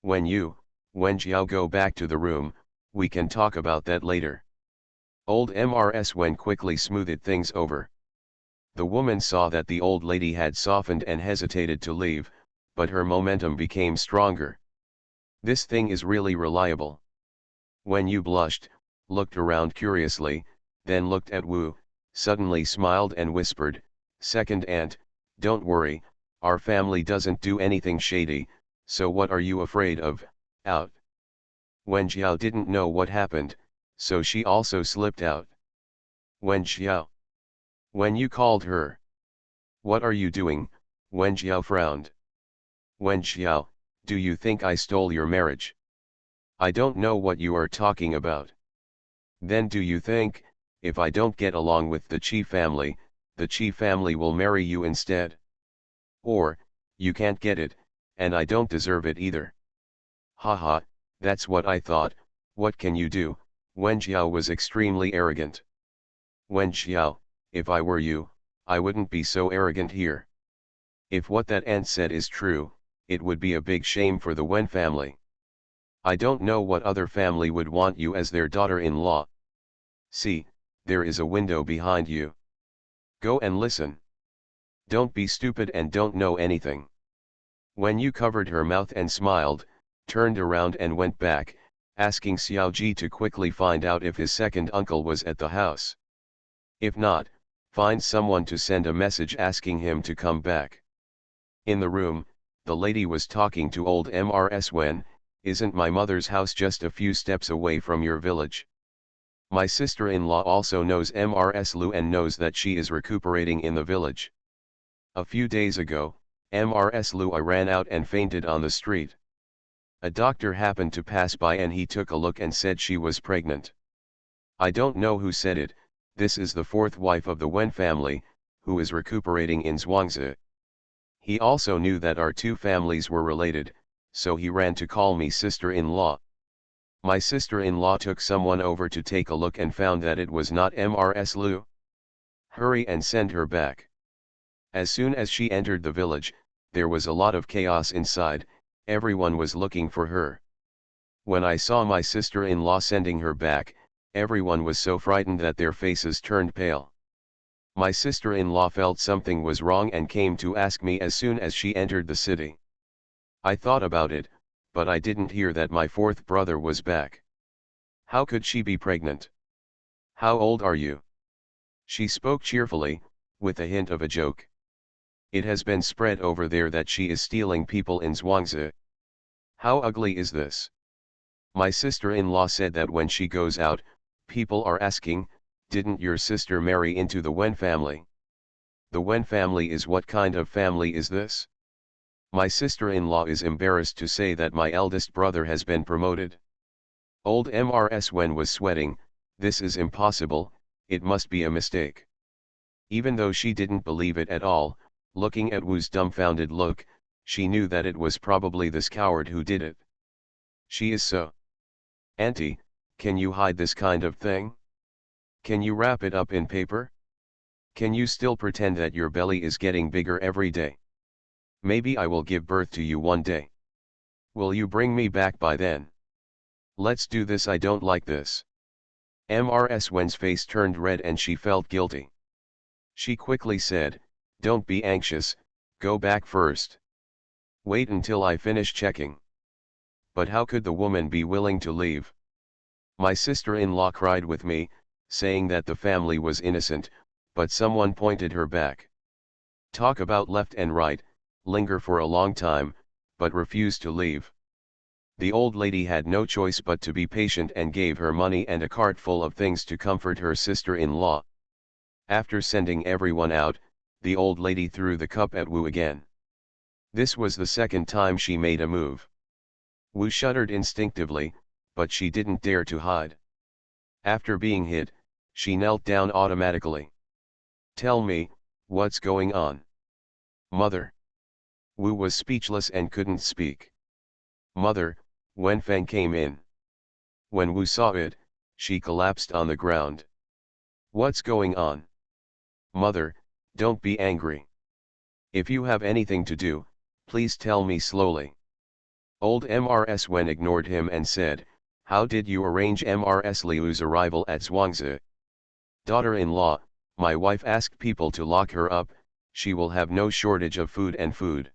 When Jiao go back to the room, we can talk about that later. Old Mrs. Wen quickly smoothed things over. The woman saw that the old lady had softened and hesitated to leave, but her momentum became stronger. This thing is really reliable. When Yu blushed, looked around curiously, then looked at Wu, suddenly smiled and whispered, "Second aunt, don't worry, our family doesn't do anything shady, so what are you afraid of, out?" Wen Jiao didn't know what happened, so she also slipped out. Wen Jiao. When you called her. What are you doing? Wen Jiao frowned. Wen Jiao, do you think I stole your marriage? I don't know what you are talking about. Then do you think, if I don't get along with the Qi family, the Qi family will marry you instead? Or, you can't get it, and I don't deserve it either. Haha, that's what I thought. What can you do? Wen Jiao was extremely arrogant. Wen Jiao, if I were you, I wouldn't be so arrogant here. If what that aunt said is true, it would be a big shame for the Wen family. I don't know what other family would want you as their daughter-in-law. See, there is a window behind you. Go and listen. Don't be stupid and don't know anything. When you covered her mouth and smiled, turned around and went back, asking Xiaoji to quickly find out if his second uncle was at the house. If not, find someone to send a message asking him to come back. In the room, the lady was talking to old Mrs. Wen. Isn't my mother's house just a few steps away from your village? My sister-in-law also knows Mrs. Lu and knows that she is recuperating in the village. A few days ago, Mrs. Lu ran out and fainted on the street. A doctor happened to pass by and he took a look and said she was pregnant. I don't know who said it, this is the fourth wife of the Wen family, who is recuperating in Zhuangzi. He also knew that our two families were related, so he ran to call me sister-in-law. My sister-in-law took someone over to take a look and found that it was not Mrs. Lu. Hurry and send her back. As soon as she entered the village, there was a lot of chaos inside, everyone was looking for her. When I saw my sister-in-law sending her back, everyone was so frightened that their faces turned pale. My sister-in-law felt something was wrong and came to ask me as soon as she entered the city. I thought about it, but I didn't hear that my fourth brother was back. How could she be pregnant? How old are you? She spoke cheerfully, with a hint of a joke. It has been spread over there that she is stealing people in Zhuangzi. How ugly is this? My sister-in-law said that when she goes out, people are asking, didn't your sister marry into the Wen family? The Wen family is what kind of family is this? My sister-in-law is embarrassed to say that my eldest brother has been promoted. Old Mrs. Wen was sweating, this is impossible, it must be a mistake. Even though she didn't believe it at all, looking at Wu's dumbfounded look, she knew that it was probably this coward who did it. She is so. Auntie, can you hide this kind of thing? Can you wrap it up in paper? Can you still pretend that your belly is getting bigger every day? Maybe I will give birth to you one day. Will you bring me back by then? Let's do this, I don't like this. Mrs. Wen's face turned red and she felt guilty. She quickly said, don't be anxious, go back first. Wait until I finish checking. But how could the woman be willing to leave? My sister-in-law cried with me, saying that the family was innocent, but someone pointed her back. Talk about left and right, linger for a long time, but refuse to leave. The old lady had no choice but to be patient and gave her money and a cart full of things to comfort her sister-in-law. After sending everyone out, the old lady threw the cup at Wu again. This was the second time she made a move. Wu shuddered instinctively, but she didn't dare to hide. After being hit, she knelt down automatically. Tell me, what's going on? Mother. Wu was speechless and couldn't speak. Mother, Wenfeng came in. When Wu saw it, she collapsed on the ground. What's going on? Mother, don't be angry. If you have anything to do, please tell me slowly. Old MRS Wen ignored him and said, how did you arrange MRS Liu's arrival at Zhuangzi? Daughter-in-law, my wife asked people to lock her up, she will have no shortage of food and food.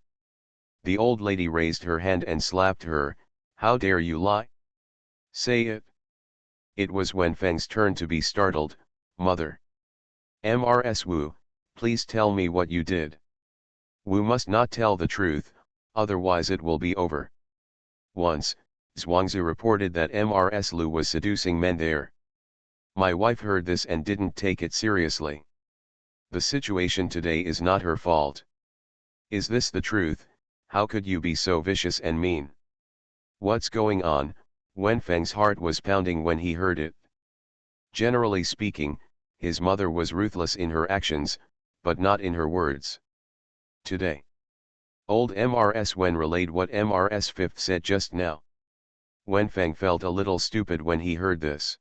The old lady raised her hand and slapped her, how dare you lie? Say it. It was Wenfeng's turn to be startled, mother. MRS Wu, please tell me what you did. Wu must not tell the truth, otherwise it will be over. Once, Zhuangzi reported that MRS Lu was seducing men there. My wife heard this and didn't take it seriously. The situation today is not her fault. Is this the truth? How could you be so vicious and mean? What's going on? Wenfeng's heart was pounding when he heard it. Generally speaking, his mother was ruthless in her actions, but not in her words. Today. Old MRS Wen relayed what MRS Fifth said just now. Wenfeng felt a little stupid when he heard this.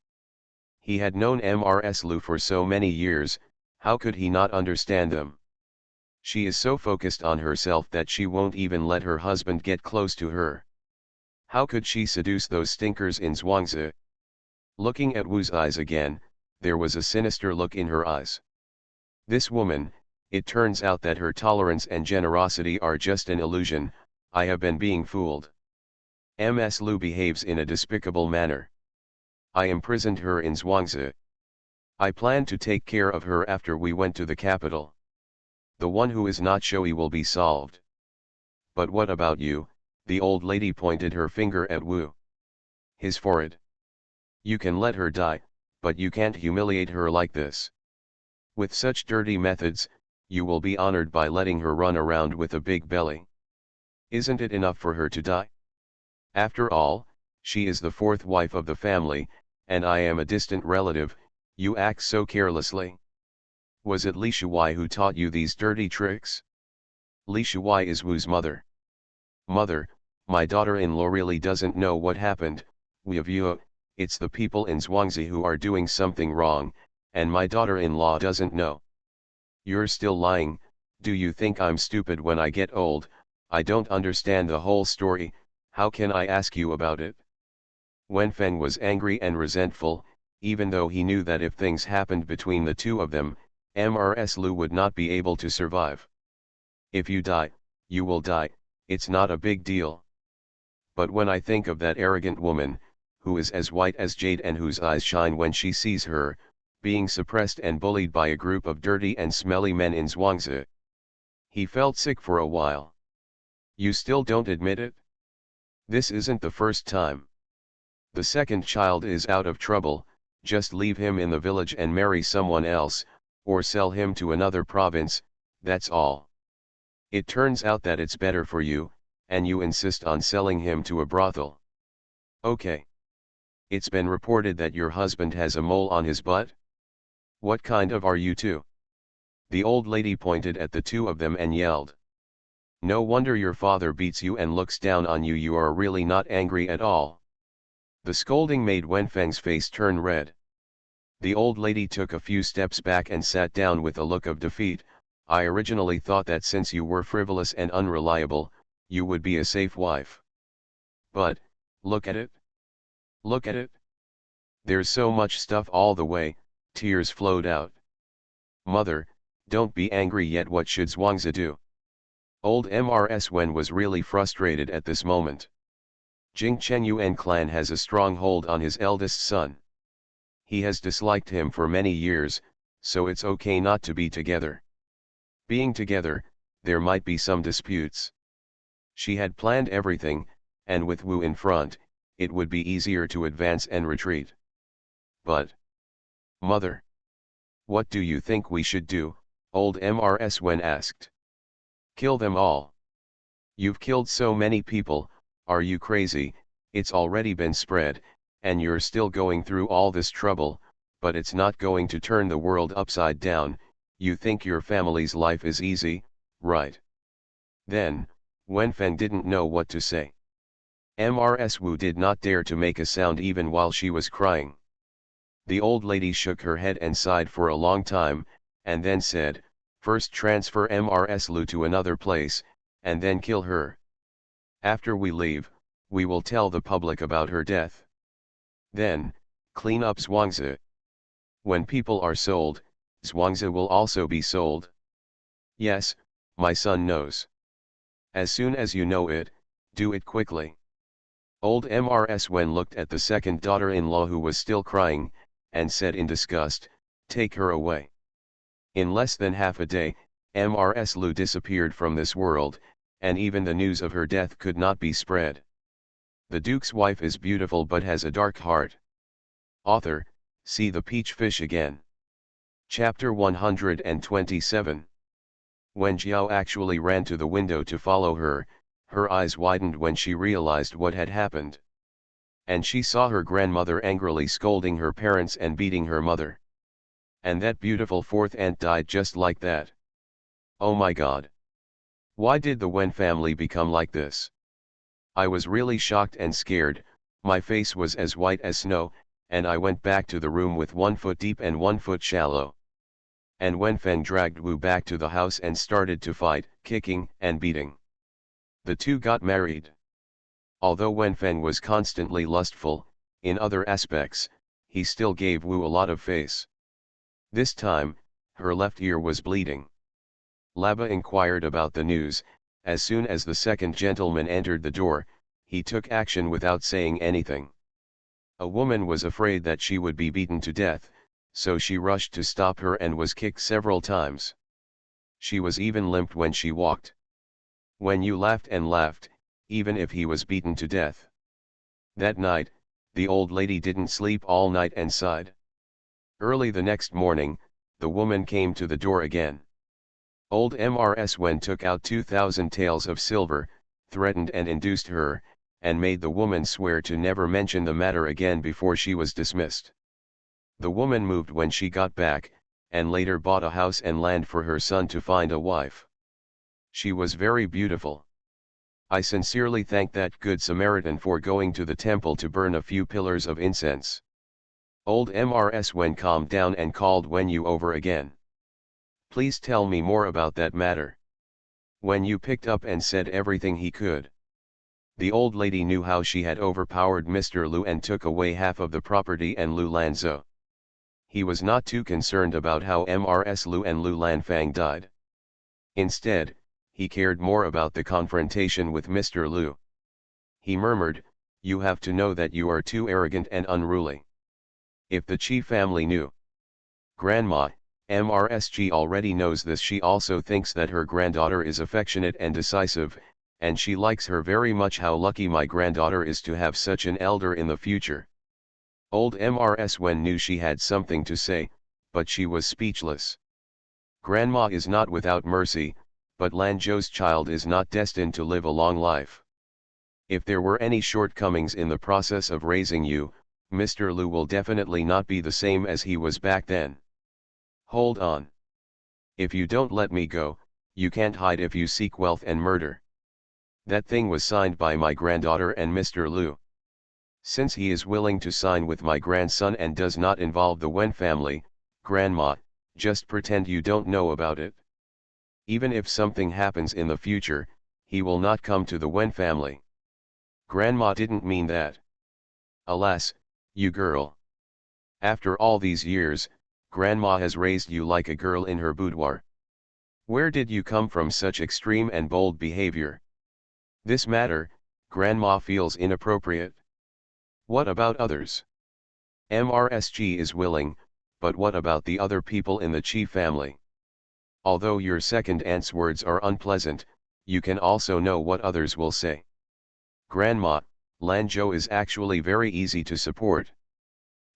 He had known MRS Lu for so many years, how could he not understand them? She is so focused on herself that she won't even let her husband get close to her. How could she seduce those stinkers in Zhuangzi? Looking at Wu's eyes again, there was a sinister look in her eyes. This woman, it turns out that her tolerance and generosity are just an illusion, I have been being fooled. MS Lu behaves in a despicable manner. I imprisoned her in Zhuangzi. I planned to take care of her after we went to the capital. The one who is not showy will be solved. But what about you? The old lady pointed her finger at Wu. His forehead. You can let her die, but you can't humiliate her like this. With such dirty methods, you will be honored by letting her run around with a big belly. Isn't it enough for her to die? After all, she is the fourth wife of the family, and I am a distant relative, you act so carelessly. Was it Li Shuai who taught you these dirty tricks? Li Shuai is Wu's mother. Mother, my daughter-in-law really doesn't know what happened, it's the people in Zhuangzi who are doing something wrong, and my daughter-in-law doesn't know. You're still lying, do you think I'm stupid when I get old? I don't understand the whole story, how can I ask you about it? Wenfeng was angry and resentful, even though he knew that if things happened between the two of them, MRS Lu would not be able to survive. If you die, you will die, it's not a big deal. But when I think of that arrogant woman, who is as white as jade and whose eyes shine when she sees her, being suppressed and bullied by a group of dirty and smelly men in Zhuangzi. He felt sick for a while. You still don't admit it? This isn't the first time. The second child is out of trouble, just leave him in the village and marry someone else, or sell him to another province, that's all. It turns out that it's better for you, and you insist on selling him to a brothel. Okay. It's been reported that your husband has a mole on his butt? What kind of are you two? The old lady pointed at the two of them and yelled. No wonder your father beats you and looks down on you, you are really not angry at all. The scolding made Wenfeng's face turn red. The old lady took a few steps back and sat down with a look of defeat. I originally thought that since you were frivolous and unreliable, you would be a safe wife. But, look at it. Look at it. There's so much stuff all the way, tears flowed out. Mother, don't be angry yet, what should Zhuangzi do? Old MRS Wen was really frustrated at this moment. Jing Chenyuan clan has a strong hold on his eldest son. He has disliked him for many years, so it's okay not to be together. Being together, there might be some disputes. She had planned everything, and with Wu in front, it would be easier to advance and retreat. But, Mother, what do you think we should do? Old MRS Wen asked. Kill them all. You've killed so many people, are you crazy? It's already been spread, and you're still going through all this trouble, but it's not going to turn the world upside down. You think your family's life is easy, right? Then, Wenfeng didn't know what to say. Mrs. Wu did not dare to make a sound even while she was crying. The old lady shook her head and sighed for a long time, and then said, "First transfer Mrs. Lu to another place, and then kill her. After we leave, we will tell the public about her death. Then, clean up Zhuangzi. When people are sold, Zhuangzi will also be sold." "Yes, my son knows. As soon as you know it, do it quickly." Old Mrs. Wen looked at the second daughter-in-law who was still crying, and said in disgust, "Take her away." In less than half a day, Mrs. Lu disappeared from this world, and even the news of her death could not be spread. The Duke's wife is beautiful but has a dark heart. Author, see the peach fish again. Chapter 127. When Jiao actually ran to the window to follow her, her eyes widened when she realized what had happened. And she saw her grandmother angrily scolding her parents and beating her mother. And that beautiful fourth aunt died just like that. Oh my God! Why did the Wen family become like this? I was really shocked and scared, my face was as white as snow, and I went back to the room with 1 foot deep and 1 foot shallow. And Wenfeng dragged Wu back to the house and started to fight, kicking and beating. The two got married. Although Wenfeng was constantly lustful, in other aspects, he still gave Wu a lot of face. This time, her left ear was bleeding. Laba inquired about the news. As soon as the second gentleman entered the door, he took action without saying anything. A woman was afraid that she would be beaten to death, so she rushed to stop her and was kicked several times. She was even limped when she walked. When you laughed and laughed, even if he was beaten to death. That night, the old lady didn't sleep all night and sighed. Early the next morning, the woman came to the door again. Old Mrs. Wen took out 2,000 taels of silver, threatened and induced her, and made the woman swear to never mention the matter again before she was dismissed. The woman moved when she got back, and later bought a house and land for her son to find a wife. She was very beautiful. I sincerely thank that good Samaritan for going to the temple to burn a few pillars of incense. Old Mrs. Wen calmed down and called Wen Yu over again. Please tell me more about that matter. Wen Yu picked up and said everything he could. The old lady knew how she had overpowered Mr. Lu and took away half of the property and Lu Lanzhou. He was not too concerned about how Mrs. Lu and Lu Lanfang died. Instead, he cared more about the confrontation with Mr. Lu. He murmured, "You have to know that you are too arrogant and unruly. If the Qi family knew." Grandma, MRSG already knows this. She also thinks that her granddaughter is affectionate and decisive, and she likes her very much. How lucky my granddaughter is to have such an elder in the future. Old Mrs. Wen knew she had something to say, but she was speechless. Grandma is not without mercy, but Lanzhou's child is not destined to live a long life. If there were any shortcomings in the process of raising you, Mr. Lu will definitely not be the same as he was back then. Hold on. If you don't let me go, you can't hide if you seek wealth and murder. That thing was signed by my granddaughter and Mr. Lu. Since he is willing to sign with my grandson and does not involve the Wen family, Grandma, just pretend you don't know about it. Even if something happens in the future, he will not come to the Wen family. Grandma didn't mean that. Alas, you girl. After all these years, Grandma has raised you like a girl in her boudoir. Where did you come from such extreme and bold behavior? This matter, Grandma feels inappropriate. What about others? MRSG is willing, but what about the other people in the Qi family? Although your second aunt's words are unpleasant, you can also know what others will say. Grandma, Lanzhou is actually very easy to support.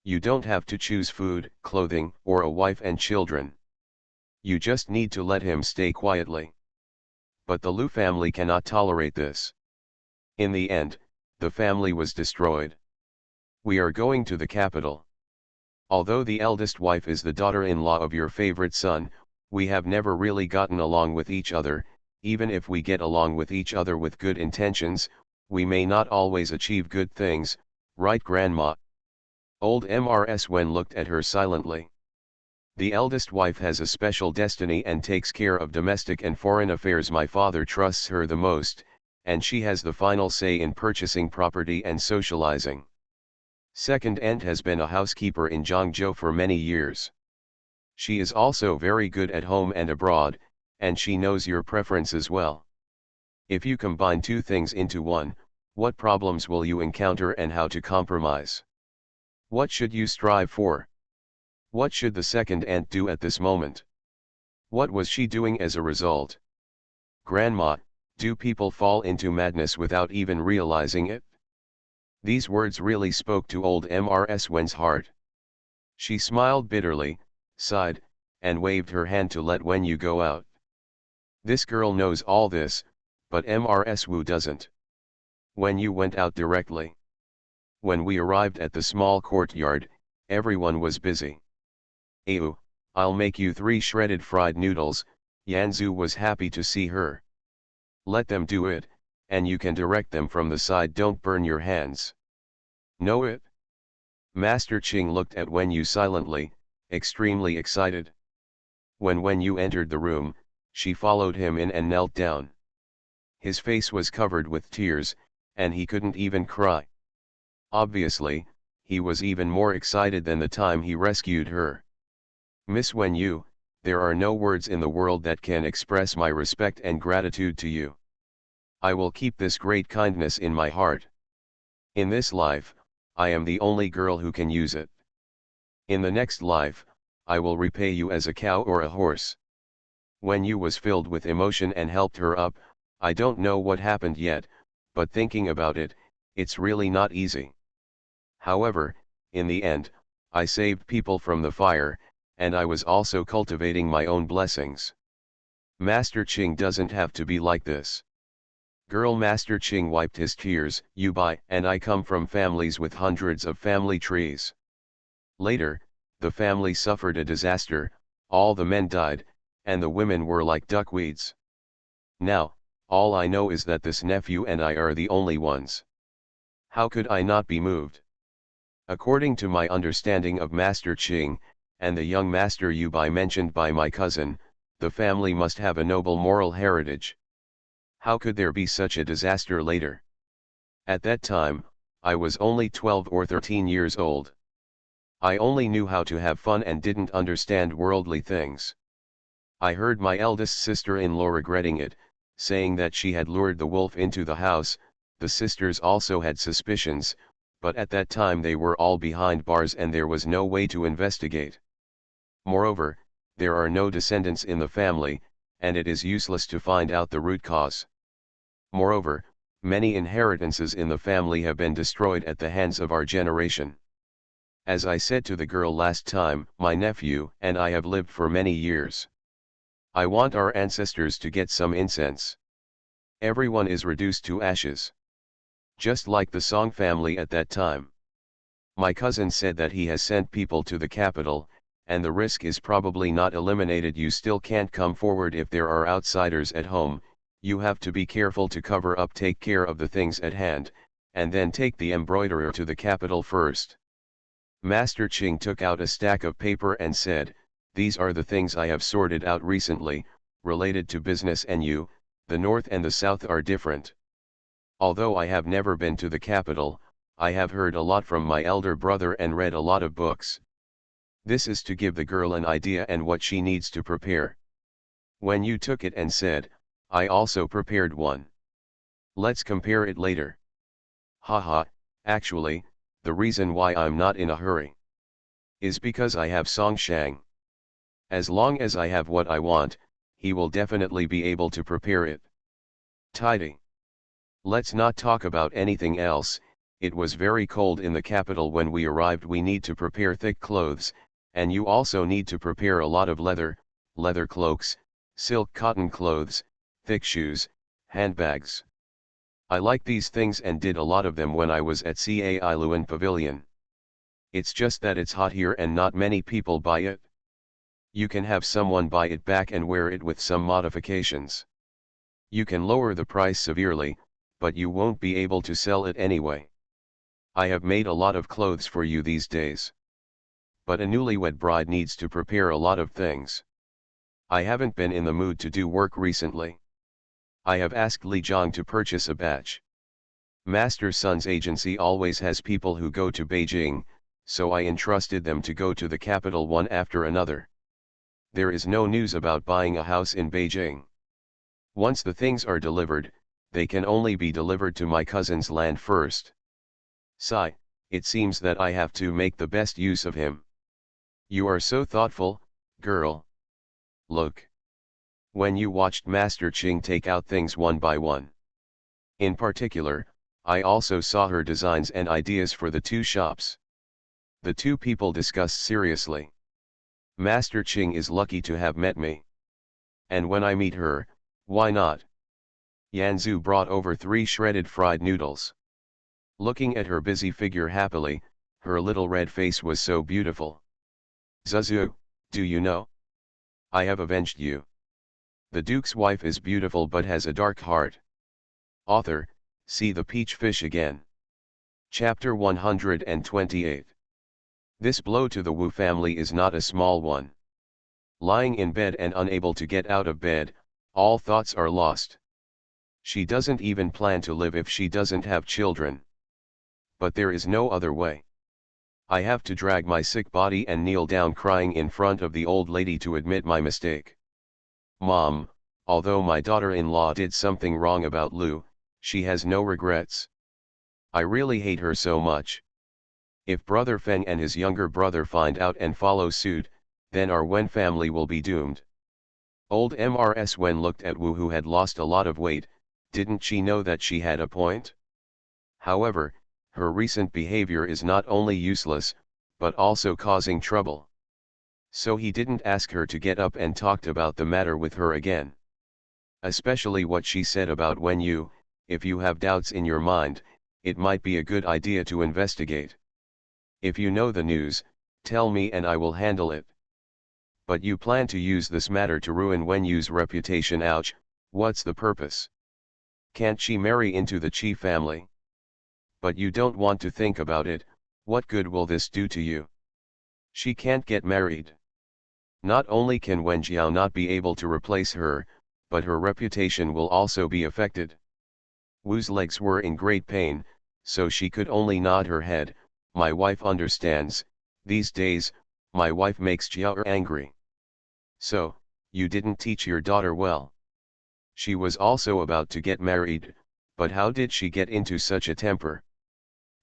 You don't have to choose food, clothing, or a wife and children. You just need to let him stay quietly. But the Lu family cannot tolerate this. In the end, the family was destroyed. We are going to the capital. Although the eldest wife is the daughter-in-law of your favorite son, we have never really gotten along with each other, even if we get along with each other with good intentions, we may not always achieve good things, right Grandma? Old Mrs. Wen looked at her silently. The eldest wife has a special destiny and takes care of domestic and foreign affairs. My father trusts her the most, and she has the final say in purchasing property and socializing. Second aunt has been a housekeeper in Zhangzhou for many years. She is also very good at home and abroad, and she knows your preferences well. If you combine two things into one, what problems will you encounter and how to compromise? What should you strive for? What should the second aunt do at this moment? What was she doing as a result? Grandma, do people fall into madness without even realizing it? These words really spoke to old Mrs. Wen's heart. She smiled bitterly, sighed, and waved her hand to let Wen Yu go out. This girl knows all this, but Mrs. Wu doesn't. Wen Yu went out directly. When we arrived at the small courtyard, everyone was busy. "Ayu, I'll make you 3 shredded fried noodles." Yanzu was happy to see her. "Let them do it, and you can direct them from the side, don't burn your hands." "Know it?" Master Ching looked at Wen Yu silently, extremely excited. When Wen Yu entered the room, she followed him in and knelt down. His face was covered with tears, and he couldn't even cry. Obviously, he was even more excited than the time he rescued her. "Miss Wen Yu, there are no words in the world that can express my respect and gratitude to you. I will keep this great kindness in my heart. In this life, I am the only girl who can use it. In the next life, I will repay you as a cow or a horse." Wen Yu was filled with emotion and helped her up. "I don't know what happened yet, but thinking about it, it's really not easy. However, in the end, I saved people from the fire, and I was also cultivating my own blessings. Master Ching doesn't have to be like this." Girl Master Ching wiped his tears. "You buy and I come from families with hundreds of family trees. Later, the family suffered a disaster, all the men died, and the women were like duckweeds. Now, all I know is that this nephew and I are the only ones. How could I not be moved? According to my understanding of Master Ching, and the young Master Yu Bai mentioned by my cousin, the family must have a noble moral heritage. How could there be such a disaster later? At that time, I was only 12 or 13 years old. I only knew how to have fun and didn't understand worldly things. I heard my eldest sister-in-law regretting it, saying that she had lured the wolf into the house. The sisters also had suspicions, but at that time they were all behind bars and there was no way to investigate. Moreover, there are no descendants in the family, and it is useless to find out the root cause. Moreover, many inheritances in the family have been destroyed at the hands of our generation. As I said to the girl last time, my nephew and I have lived for many years. I want our ancestors to get some incense. Everyone is reduced to ashes. Just like the Song family at that time. My cousin said that he has sent people to the capital, and the risk is probably not eliminated. You still can't come forward if there are outsiders at home. You have to be careful to cover up, take care of the things at hand, and then take the embroiderer to the capital first." Master Ching took out a stack of paper and said, "These are the things I have sorted out recently, related to business, and you, the north and the south are different. Although I have never been to the capital, I have heard a lot from my elder brother and read a lot of books. This is to give the girl an idea and what she needs to prepare." When you took it and said, "I also prepared one. Let's compare it later." Haha, actually, the reason why I'm not in a hurry is because I have Song Shang. As long as I have what I want, he will definitely be able to prepare it. Tidy. Let's not talk about anything else. It was very cold in the capital when we arrived. We need to prepare thick clothes, and you also need to prepare a lot of leather cloaks, silk cotton clothes, thick shoes, handbags. I like these things and did a lot of them when I was at Cai Luan Pavilion. It's just that it's hot here and not many people buy it. You can have someone buy it back and wear it with some modifications. You can lower the price severely, but you won't be able to sell it anyway. I have made a lot of clothes for you these days. But a newlywed bride needs to prepare a lot of things. I haven't been in the mood to do work recently. I have asked Li Zhang to purchase a batch. Master Sun's agency always has people who go to Beijing, so I entrusted them to go to the capital one after another. There is no news about buying a house in Beijing. Once the things are delivered, they can only be delivered to my cousin's land first. Sigh, it seems that I have to make the best use of him. You are so thoughtful, girl. Look. When you watched Master Ching take out things one by one. In particular, I also saw her designs and ideas for the two shops. The two people discussed seriously. Master Ching is lucky to have met me. And when I meet her, why not? Yanzu brought over 3 shredded fried noodles. Looking at her busy figure happily, her little red face was so beautiful. Zuzu, do you know? I have avenged you. The Duke's wife is beautiful but has a dark heart. Author, see the peach fish again. Chapter 128. This blow to the Wu family is not a small one. Lying in bed and unable to get out of bed, all thoughts are lost. She doesn't even plan to live if she doesn't have children. But there is no other way. I have to drag my sick body and kneel down crying in front of the old lady to admit my mistake. Mom, although my daughter-in-law did something wrong about Lu, she has no regrets. I really hate her so much. If Brother Feng and his younger brother find out and follow suit, then our Wen family will be doomed. Old Mrs. Wen looked at Wu, who had lost a lot of weight. Didn't she know that she had a point? However, her recent behavior is not only useless, but also causing trouble. So he didn't ask her to get up and talked about the matter with her again. Especially what she said about when if you have doubts in your mind, it might be a good idea to investigate. If you know the news, tell me and I will handle it. But you plan to use this matter to ruin Wenyu's reputation. Ouch, what's the purpose? Can't she marry into the Qi family? But you don't want to think about it. What good will this do to you? She can't get married. Not only can Wen Jiao not be able to replace her, but her reputation will also be affected. Wu's legs were in great pain, so she could only nod her head. My wife understands. These days, my wife makes Jiao angry. So, you didn't teach your daughter well. She was also about to get married, but how did she get into such a temper?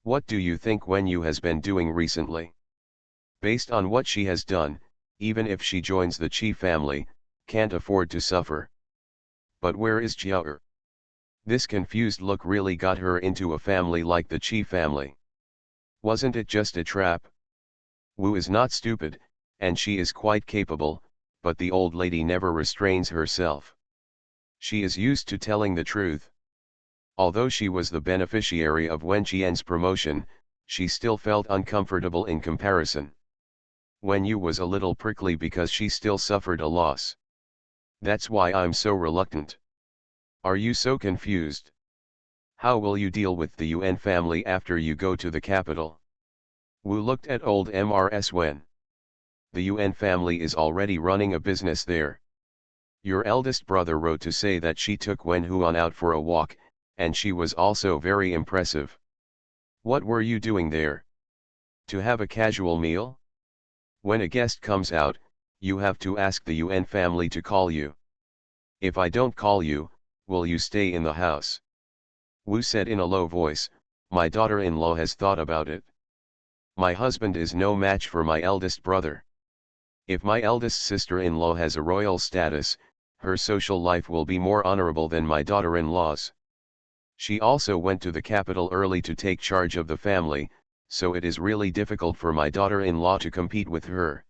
What do you think Wenyu has been doing recently? Based on what she has done, even if she joins the Qi family, can't afford to suffer. But where is Jiao? This confused look really got her into a family like the Qi family. Wasn't it just a trap? Wu is not stupid, and she is quite capable, but the old lady never restrains herself. She is used to telling the truth. Although she was the beneficiary of Wen Qian's promotion, she still felt uncomfortable in comparison. Wen Yu was a little prickly because she still suffered a loss. That's why I'm so reluctant. Are you so confused? How will you deal with the Yuan family after you go to the capital? Wu looked at old Mrs. Wen. The Yuan family is already running a business there. Your eldest brother wrote to say that she took Wen Huan out for a walk, and she was also very impressive. What were you doing there? To have a casual meal? When a guest comes out, you have to ask the Yuan family to call you. If I don't call you, will you stay in the house? Wu said in a low voice, my daughter-in-law has thought about it. My husband is no match for my eldest brother. If my eldest sister-in-law has a royal status, her social life will be more honorable than my daughter-in-law's. She also went to the capital early to take charge of the family, so it is really difficult for my daughter-in-law to compete with her.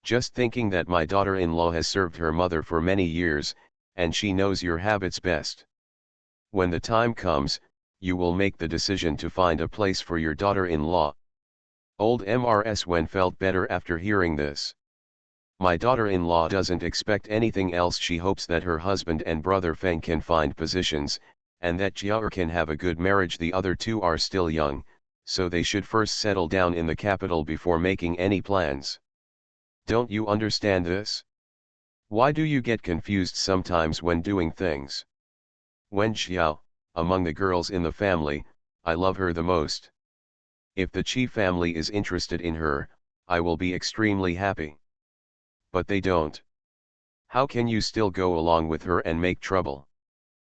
Just thinking that my daughter-in-law has served her mother for many years, and she knows your habits best. When the time comes, you will make the decision to find a place for your daughter-in-law. Old Mrs. Wen felt better after hearing this. My daughter-in-law doesn't expect anything else. She hopes that her husband and brother Feng can find positions, and that Jiao can have a good marriage. The other two are still young, so they should first settle down in the capital before making any plans. Don't you understand this? Why do you get confused sometimes when doing things? Wen Xiao, among the girls in the family, I love her the most. If the Qi family is interested in her, I will be extremely happy. But they don't. How can you still go along with her and make trouble?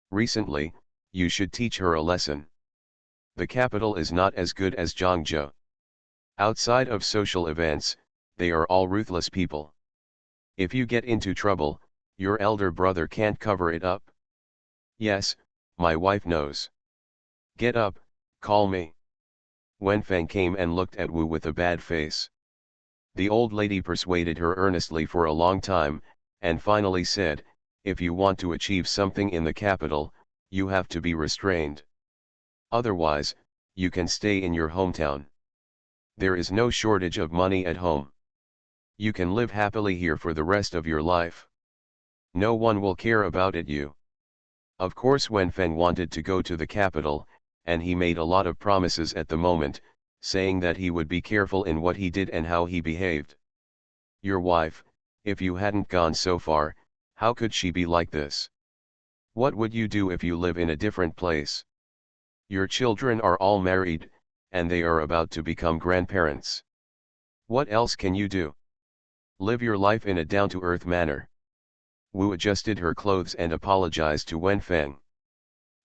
Recently, you should teach her a lesson. The capital is not as good as Zhangzhou. Outside of social events, they are all ruthless people. If you get into trouble, your elder brother can't cover it up. Yes, my wife knows. Get up, call me. Wenfeng came and looked at Wu with a bad face. The old lady persuaded her earnestly for a long time, and finally said, if you want to achieve something in the capital, you have to be restrained. Otherwise, you can stay in your hometown. There is no shortage of money at home. You can live happily here for the rest of your life. No one will care about it you. Of course Wenfeng wanted to go to the capital, and he made a lot of promises at the moment, saying that he would be careful in what he did and how he behaved. Your wife, if you hadn't gone so far, how could she be like this? What would you do if you live in a different place? Your children are all married, and they are about to become grandparents. What else can you do? Live your life in a down-to-earth manner. Wu adjusted her clothes and apologized to Wenfeng.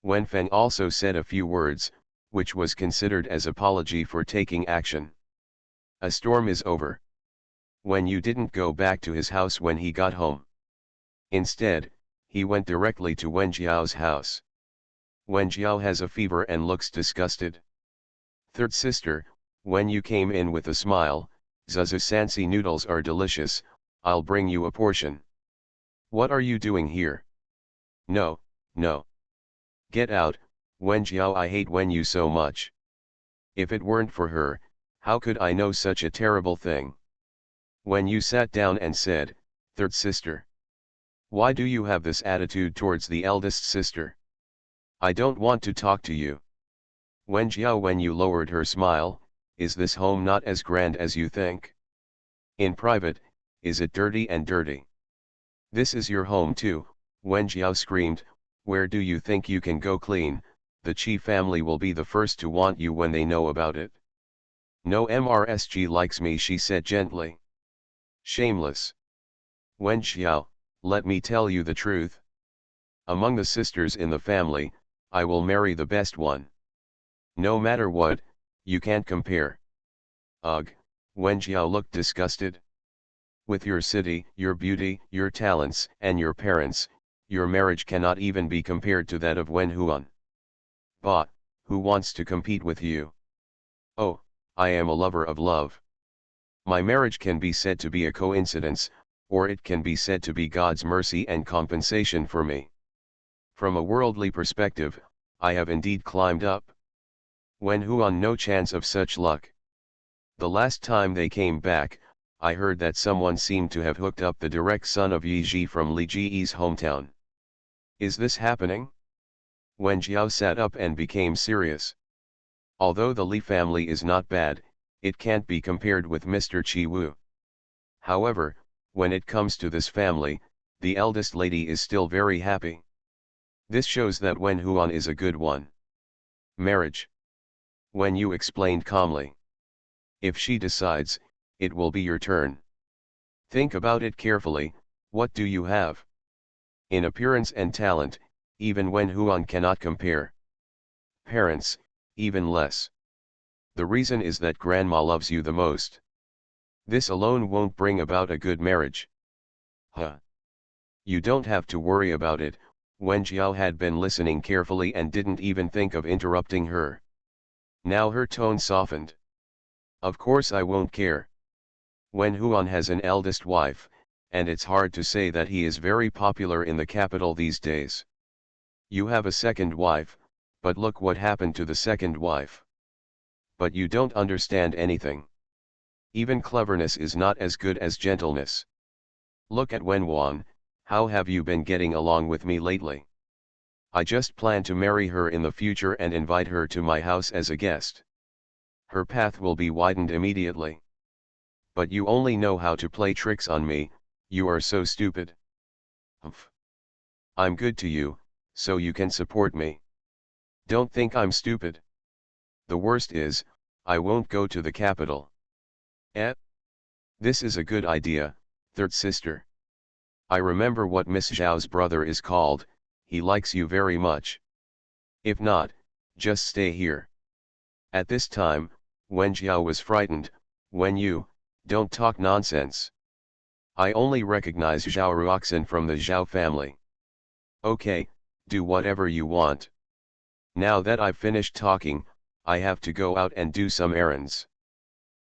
Wenfeng also said a few words, which was considered as apology for taking action. A storm is over. When you didn't go back to his house when he got home. Instead, he went directly to Wen Jiao's house. Wen Jiao has a fever and looks disgusted. Third sister, when you came in with a smile, Zuzu Sansi noodles are delicious, I'll bring you a portion. What are you doing here? No, no. Get out, Wen Jiao, I hate Wen Yu so much. If it weren't for her, how could I know such a terrible thing? Wen Yu sat down and said, third sister. Why do you have this attitude towards the eldest sister? I don't want to talk to you. Wen Jiao, when you lowered her smile, is this home not as grand as you think? In private, is it dirty and dirty? This is your home too, Wen Jiao screamed, where do you think you can go clean? The Qi family will be the first to want you when they know about it. No MRSG likes me, she said gently. Shameless. Wen Xiao, let me tell you the truth. Among the sisters in the family, I will marry the best one. No matter what, you can't compare. Ugh, Wen Jiao looked disgusted. With your city, your beauty, your talents, and your parents, your marriage cannot even be compared to that of Wen Huan. But, who wants to compete with you? Oh, I am a lover of love. My marriage can be said to be a coincidence, or it can be said to be God's mercy and compensation for me. From a worldly perspective, I have indeed climbed up. Wen Huan, no chance of such luck. The last time they came back, I heard that someone seemed to have hooked up the direct son of Yi Ji from Li Ji's hometown. Is this happening? Wen Jiao sat up and became serious. Although the Li family is not bad, it can't be compared with Mr. Qi Wu. However, when it comes to this family, the eldest lady is still very happy. This shows that Wen Huan is a good one. Marriage. Wen Yu explained calmly. If she decides, it will be your turn. Think about it carefully, what do you have? In appearance and talent, even Wen Huan cannot compare. Parents, even less. The reason is that grandma loves you the most. This alone won't bring about a good marriage. Huh. You don't have to worry about it. Wen Jiao had been listening carefully and didn't even think of interrupting her. Now her tone softened. Of course I won't care. Wen Huan has an eldest wife, and it's hard to say that he is very popular in the capital these days. You have a second wife, but look what happened to the second wife. But you don't understand anything. Even cleverness is not as good as gentleness. Look at Wenwan, how have you been getting along with me lately? I just plan to marry her in the future and invite her to my house as a guest. Her path will be widened immediately. But you only know how to play tricks on me, you are so stupid. Humph. I'm good to you, so you can support me. Don't think I'm stupid. The worst is, I won't go to the capital. Eh? This is a good idea, third sister. I remember what Miss Zhao's brother is called, he likes you very much. If not, just stay here. At this time, Wen Zhao was frightened. When you, don't talk nonsense. I only recognize Zhao Ruoxin from the Zhao family. Okay, do whatever you want. Now that I've finished talking, I have to go out and do some errands.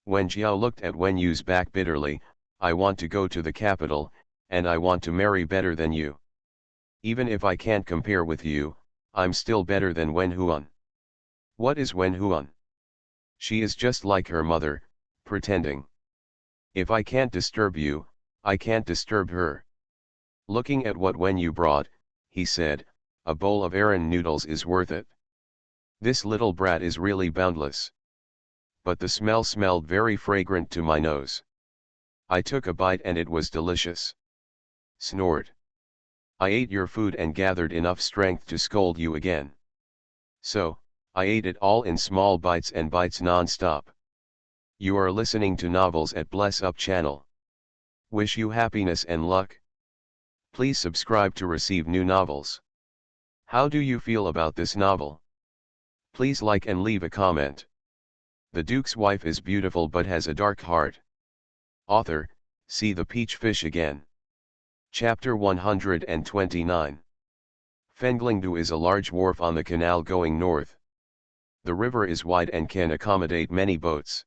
Wen Jiao looked at Wen Yu's back bitterly. I want to go to the capital, and I want to marry better than you. Even if I can't compare with you, I'm still better than Wen Huan. What is Wen Huan? She is just like her mother, pretending. If I can't disturb you, I can't disturb her. Looking at what Wen Yu brought, he said, a bowl of Aaron noodles is worth it. This little brat is really boundless. But the smell smelled very fragrant to my nose. I took a bite and it was delicious. Snort. I ate your food and gathered enough strength to scold you again. So, I ate it all in small bites and bites non-stop. You are listening to novels at Bless Up channel. Wish you happiness and luck. Please subscribe to receive new novels. How do you feel about this novel? Please like and leave a comment. The Duke's wife is beautiful but has a dark heart. Author, see the peach fish again. Chapter 129. Fenglingdu is a large wharf on the canal going north. The river is wide and can accommodate many boats.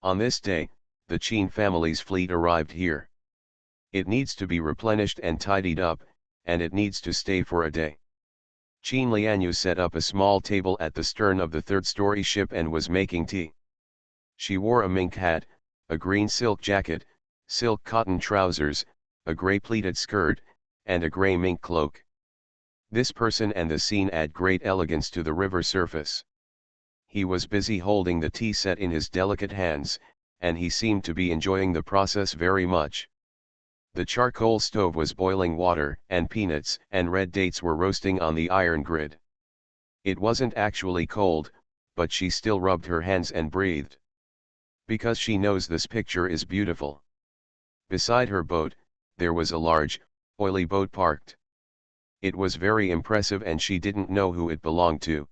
On this day, the Qin family's fleet arrived here. It needs to be replenished and tidied up, and it needs to stay for a day. Qin Lianyu set up a small table at the stern of the third-story ship and was making tea. She wore a mink hat, a green silk jacket, silk cotton trousers, a grey pleated skirt, and a grey mink cloak. This person and the scene add great elegance to the river surface. He was busy holding the tea set in his delicate hands, and he seemed to be enjoying the process very much. The charcoal stove was boiling water, and peanuts and red dates were roasting on the iron grid. It wasn't actually cold, but she still rubbed her hands and breathed. Because she knows this picture is beautiful. Beside her boat, there was a large, oily boat parked. It was very impressive and she didn't know who it belonged to.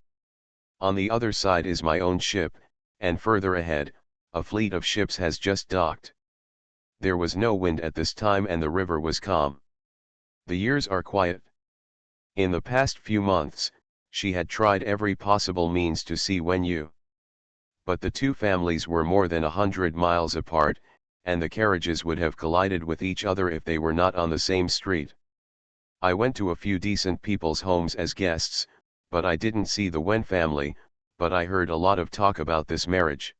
On the other side is my own ship, and further ahead, a fleet of ships has just docked. There was no wind at this time and the river was calm. The years are quiet. In the past few months, she had tried every possible means to see Wen Yu. But the two families were more than 100 miles apart, and the carriages would have collided with each other if they were not on the same street. I went to a few decent people's homes as guests, but I didn't see the Wen family, but I heard a lot of talk about this marriage.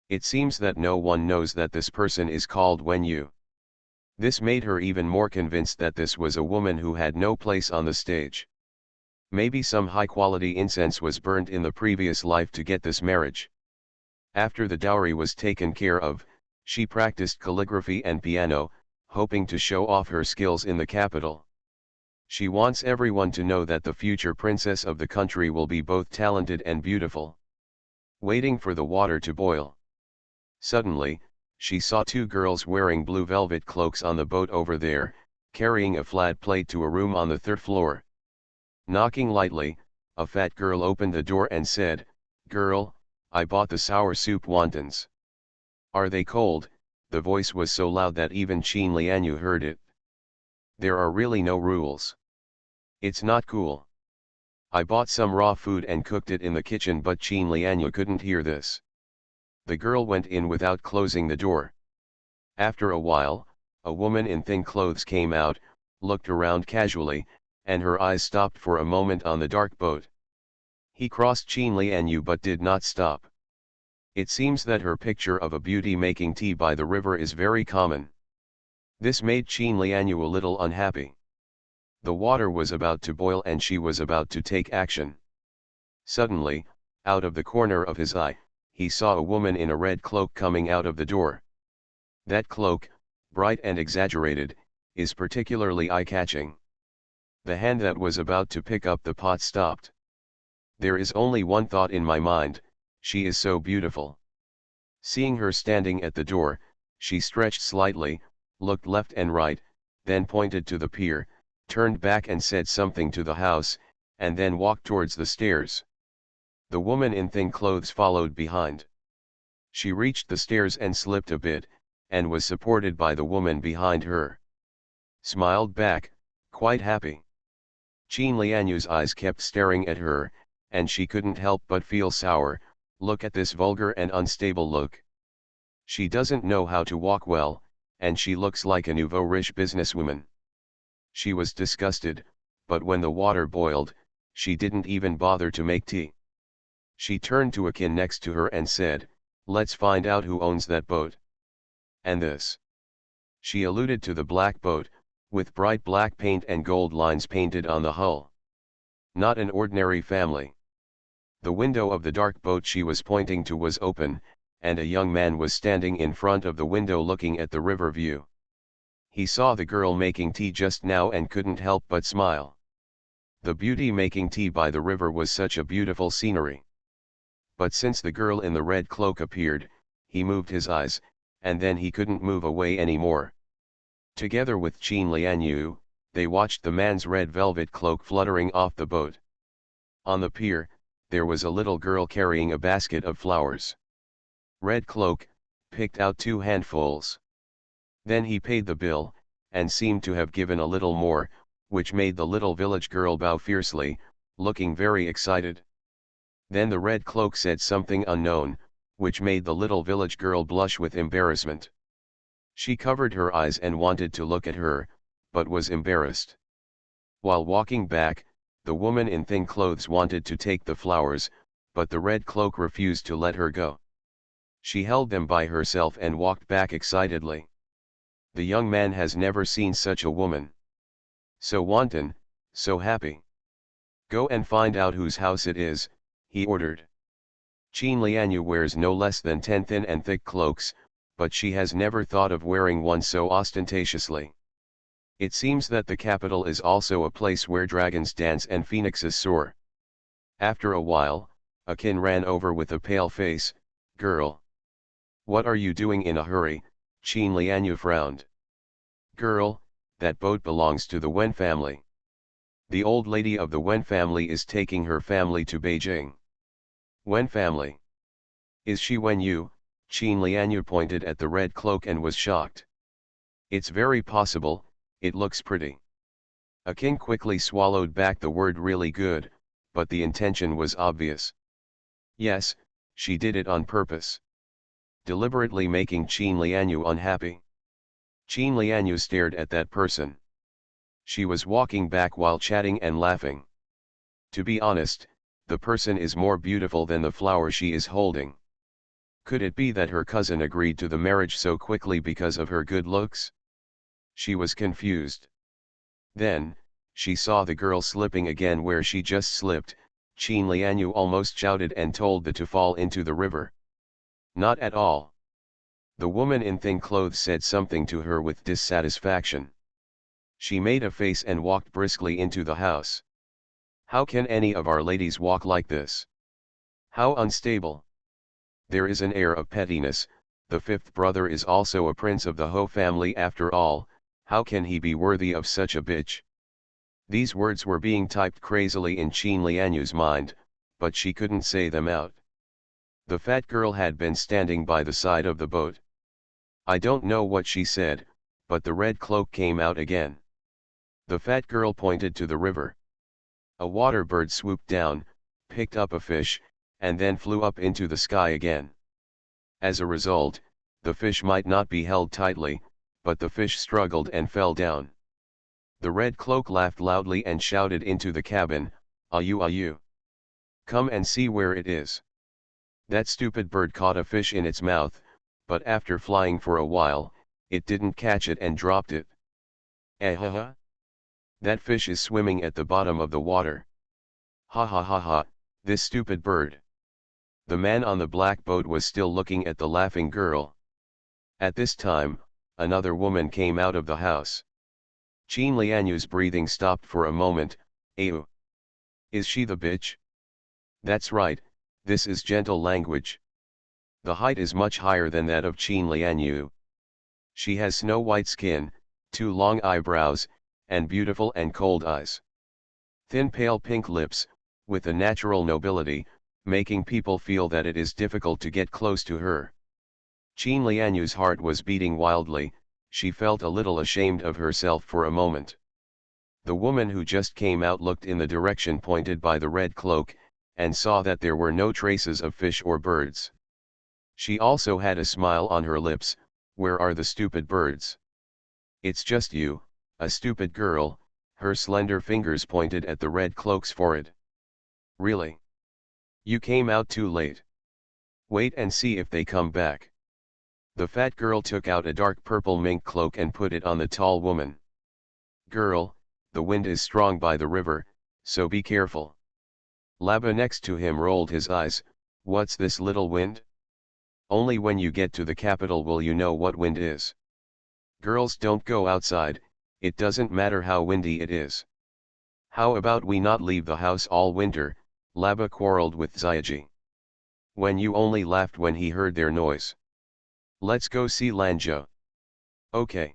It seems that no one knows that this person is called Wen Yu. This made her even more convinced that this was a woman who had no place on the stage. Maybe some high-quality incense was burned in the previous life to get this marriage. After the dowry was taken care of, she practiced calligraphy and piano, hoping to show off her skills in the capital. She wants everyone to know that the future princess of the country will be both talented and beautiful. Waiting for the water to boil. Suddenly, she saw two girls wearing blue velvet cloaks on the boat over there, carrying a flat plate to a room on the third floor. Knocking lightly, a fat girl opened the door and said, "Girl, I bought the sour soup wontons. Are they cold?" The voice was so loud that even Qin Lianyu heard it. There are really no rules. It's not cool. I bought some raw food and cooked it in the kitchen, but Qin Lianyu couldn't hear this. The girl went in without closing the door. After a while, a woman in thin clothes came out, looked around casually, and her eyes stopped for a moment on the dark boat. He crossed Qin Lianyu but did not stop. It seems that her picture of a beauty making tea by the river is very common. This made Qin Lianyu a little unhappy. The water was about to boil and she was about to take action. Suddenly, out of the corner of his eye, he saw a woman in a red cloak coming out of the door. That cloak, bright and exaggerated, is particularly eye-catching. The hand that was about to pick up the pot stopped. There is only one thought in my mind: she is so beautiful. Seeing her standing at the door, she stretched slightly, looked left and right, then pointed to the pier, turned back and said something to the house, and then walked towards the stairs. The woman in thin clothes followed behind. She reached the stairs and slipped a bit, and was supported by the woman behind her. Smiled back, quite happy. Qin Lianyu's eyes kept staring at her, and she couldn't help but feel sour. Look at this vulgar and unstable look. She doesn't know how to walk well, and she looks like a nouveau riche businesswoman. She was disgusted, but when the water boiled, she didn't even bother to make tea. She turned to a kin next to her and said, "Let's find out who owns that boat." And this. She alluded to the black boat, with bright black paint and gold lines painted on the hull. Not an ordinary family. The window of the dark boat she was pointing to was open, and a young man was standing in front of the window looking at the river view. He saw the girl making tea just now and couldn't help but smile. The beauty making tea by the river was such a beautiful scenery. But since the girl in the red cloak appeared, he moved his eyes, and then he couldn't move away anymore. Together with Qin Lianyu, they watched the man's red velvet cloak fluttering off the boat. On the pier, there was a little girl carrying a basket of flowers. Red Cloak picked out 2 handfuls. Then he paid the bill, and seemed to have given a little more, which made the little village girl bow fiercely, looking very excited. Then the Red Cloak said something unknown, which made the little village girl blush with embarrassment. She covered her eyes and wanted to look at her, but was embarrassed. While walking back, the woman in thin clothes wanted to take the flowers, but the Red Cloak refused to let her go. She held them by herself and walked back excitedly. The young man has never seen such a woman. So wanton, so happy. "Go and find out whose house it is," he ordered. Qin Lianyu wears no less than 10 thin and thick cloaks, but she has never thought of wearing one so ostentatiously. It seems that the capital is also a place where dragons dance and phoenixes soar. After a while, a kin ran over with a pale face. "Girl. What are you doing in a hurry?" Qin Lianyu frowned. "Girl, that boat belongs to the Wen family. The old lady of the Wen family is taking her family to Beijing." "Wen family? Is she Wen Yu?" Qin Lianyu pointed at the red cloak and was shocked. "It's very possible, it looks pretty." A king quickly swallowed back the word "really good," but the intention was obvious. Yes, she did it on purpose. Deliberately making Qin Lianyu unhappy. Qin Lianyu stared at that person. She was walking back while chatting and laughing. To be honest, the person is more beautiful than the flower she is holding. Could it be that her cousin agreed to the marriage so quickly because of her good looks? She was confused. Then, she saw the girl slipping again where she just slipped. Qin Lianyu almost shouted and told the to fall into the river. "Not at all." The woman in thin clothes said something to her with dissatisfaction. She made a face and walked briskly into the house. "How can any of our ladies walk like this? How unstable. There is an air of pettiness. The 5th brother is also a prince of the Ho family after all. How can he be worthy of such a bitch?" These words were being typed crazily in Qin Lianyu's mind, but she couldn't say them out. The fat girl had been standing by the side of the boat. I don't know what she said, but the red cloak came out again. The fat girl pointed to the river. A water bird swooped down, picked up a fish, and then flew up into the sky again. As a result, the fish might not be held tightly, but the fish struggled and fell down. The red cloak laughed loudly and shouted into the cabin, "Ayu ayu. Come and see where it is." That stupid bird caught a fish in its mouth, but after flying for a while, It didn't catch it and dropped it. Eh ha ha. That fish is swimming at the bottom of the water. Ha ha ha ha, this stupid bird. The man on the black boat was still looking at the laughing girl. At this time, another woman came out of the house. Qin Lianyu's breathing stopped for a moment. Ew. Is she the bitch? That's right, this is gentle language. The height is much higher than that of Qin Lianyu. She has snow-white skin, 2 long eyebrows, and beautiful and cold eyes. Thin pale pink lips, with a natural nobility, making people feel that it is difficult to get close to her. Qin Lianyu's heart was beating wildly. She felt a little ashamed of herself for a moment. The woman who just came out looked in the direction pointed by the red cloak, and saw that there were no traces of fish or birds. She also had a smile on her lips. Where are the stupid birds? It's just you, a stupid girl. Her slender fingers pointed at the red cloak's forehead. Really? You came out too late. Wait and see if they come back. The fat girl took out a dark purple mink cloak and put it on the tall woman. Girl, the wind is strong by the river, so be careful. Laba next to him rolled his eyes. What's this little wind? Only when you get to the capital will you know what wind is. Girls don't go outside, it doesn't matter how windy it is. How about we not leave the house all winter? Laba quarreled with Xiaoji. When you only laughed when he heard their noise. Let's go see Lanzhou. Okay.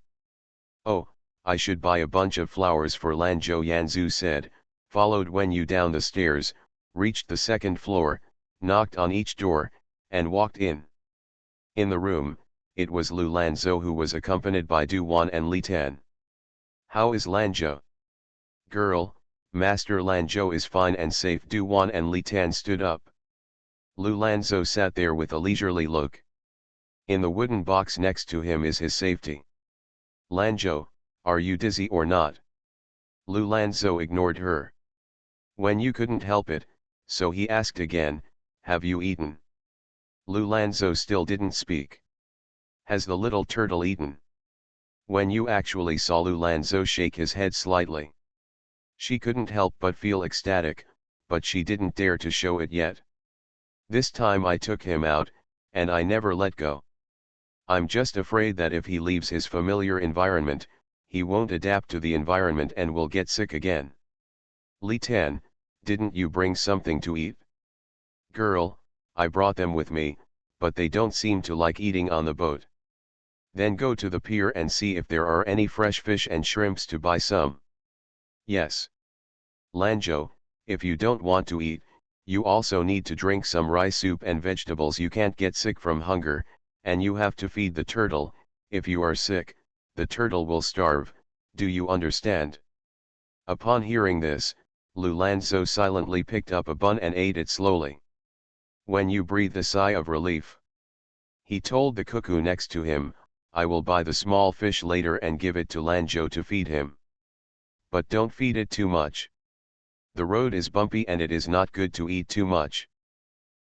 Oh, I should buy a bunch of flowers for Lanzhou, Yanzu said, followed Wen Yu down the stairs, reached the second floor, knocked on each door, and walked in. In the room, it was Lu Lanzhou who was accompanied by Du Wan and Li Tan. How is Lanzhou? Girl, Master Lanzhou is fine and safe. Du Wan and Li Tan stood up. Lu Lanzhou sat there with a leisurely look. In the wooden box next to him is his safety. Lanzhou, are you dizzy or not? Lu Lanzhou ignored her. When you couldn't help it, so he asked again, have you eaten? Lu Lanzhou still didn't speak. Has the little turtle eaten? When you actually saw Lu Lanzhou shake his head slightly. She couldn't help but feel ecstatic, but she didn't dare to show it yet. This time I took him out, and I never let go. I'm just afraid that if he leaves his familiar environment, he won't adapt to the environment and will get sick again. Li Tan, didn't you bring something to eat? Girl, I brought them with me, but they don't seem to like eating on the boat. Then go to the pier and see if there are any fresh fish and shrimps to buy some. Yes. Lanzhou, if you don't want to eat, you also need to drink some rice soup and vegetables. You can't get sick from hunger, and you have to feed the turtle. If you are sick, the turtle will starve, do you understand? Upon hearing this, Lu Lanzhou silently picked up a bun and ate it slowly. When you breathed a sigh of relief. He told the cuckoo next to him, I will buy the small fish later and give it to Lanzhou to feed him. But don't feed it too much. The road is bumpy and it is not good to eat too much.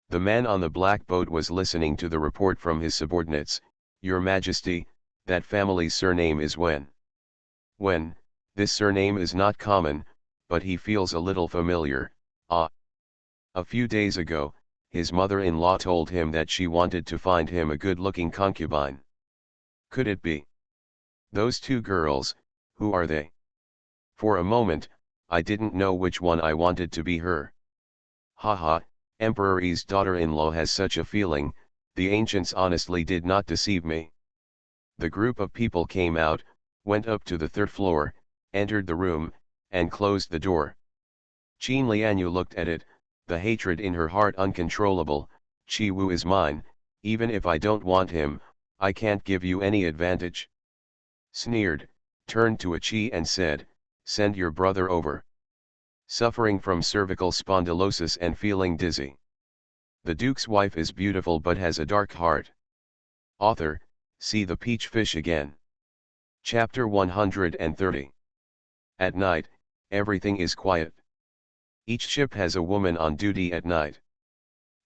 The man on the black boat was listening to the report from his subordinates. Your Majesty, that family's surname is Wen. Wen, this surname is not common, but he feels a little familiar. Ah. A few days ago, his mother-in-law told him that she wanted to find him a good-looking concubine. Could it be? Those two girls, who are they? For a moment, I didn't know which one I wanted to be her. Haha, Emperor Yi's daughter-in-law has such a feeling, the ancients honestly did not deceive me. The group of people came out, went up to the third floor, entered the room, and closed the door. Qin Lianyu looked at it, the hatred in her heart uncontrollable. Qi Wu is mine, even if I don't want him, I can't give you any advantage. Sneered, turned to a Qi and said, send your brother over. Suffering from cervical spondylosis and feeling dizzy. The Duke's wife is beautiful but has a dark heart. Author, see the peach fish again. Chapter 130. At night, everything is quiet. Each ship has a woman on duty at night.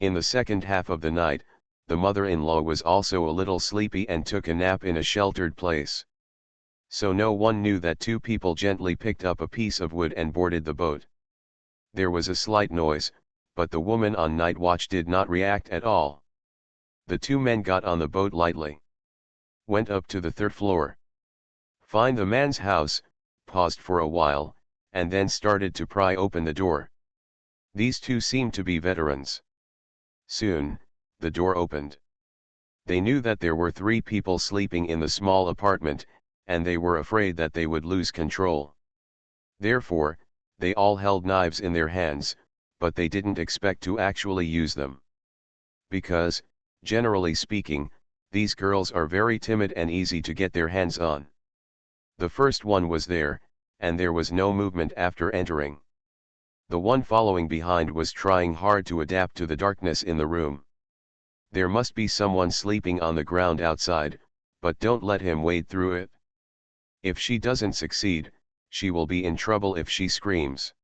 In the second half of the night, the mother-in-law was also a little sleepy and took a nap in a sheltered place. So no one knew that two people gently picked up a piece of wood and boarded the boat. There was a slight noise, but the woman on night watch did not react at all. The two men got on the boat lightly, went up to the third floor, find the man's house, paused for a while, and then started to pry open the door. These two seemed to be veterans. Soon, the door opened. They knew that there were three people sleeping in the small apartment, and they were afraid that they would lose control. Therefore, they all held knives in their hands, but they didn't expect to actually use them. Because, generally speaking, these girls are very timid and easy to get their hands on. The first one was there, and there was no movement after entering. The one following behind was trying hard to adapt to the darkness in the room. There must be someone sleeping on the ground outside, but don't let him wade through it. If she doesn't succeed, she will be in trouble if she screams.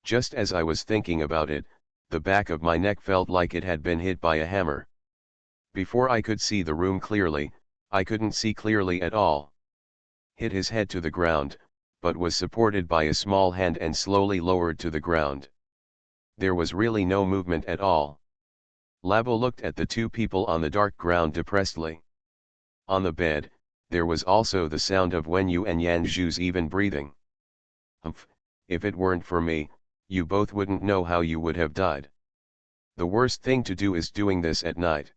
Just as I was thinking about it, the back of my neck felt like it had been hit by a hammer. Before I could see the room clearly, I couldn't see clearly at all. Hit his head to the ground, but was supported by a small hand and slowly lowered to the ground. There was really no movement at all. Labo looked at the two people on the dark ground depressedly. On the bed, there was also the sound of Wenyu and Yanzhu's even breathing. Humph, if it weren't for me, you both wouldn't know how you would have died. The worst thing to do is doing this at night.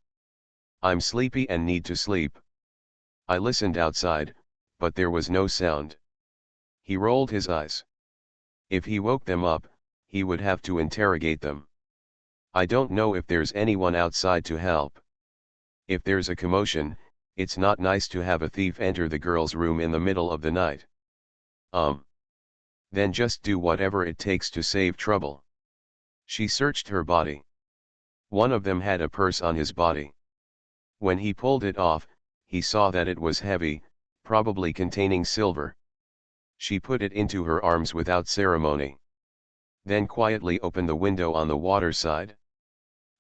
I'm sleepy and need to sleep. I listened outside, but there was no sound. He rolled his eyes. If he woke them up, he would have to interrogate them. I don't know if there's anyone outside to help. If there's a commotion, it's not nice to have a thief enter the girl's room in the middle of the night. Then just do whatever it takes to save trouble. She searched her body. One of them had a purse on his body. When he pulled it off, he saw that it was heavy, probably containing silver. She put it into her arms without ceremony. Then quietly opened the window on the water side.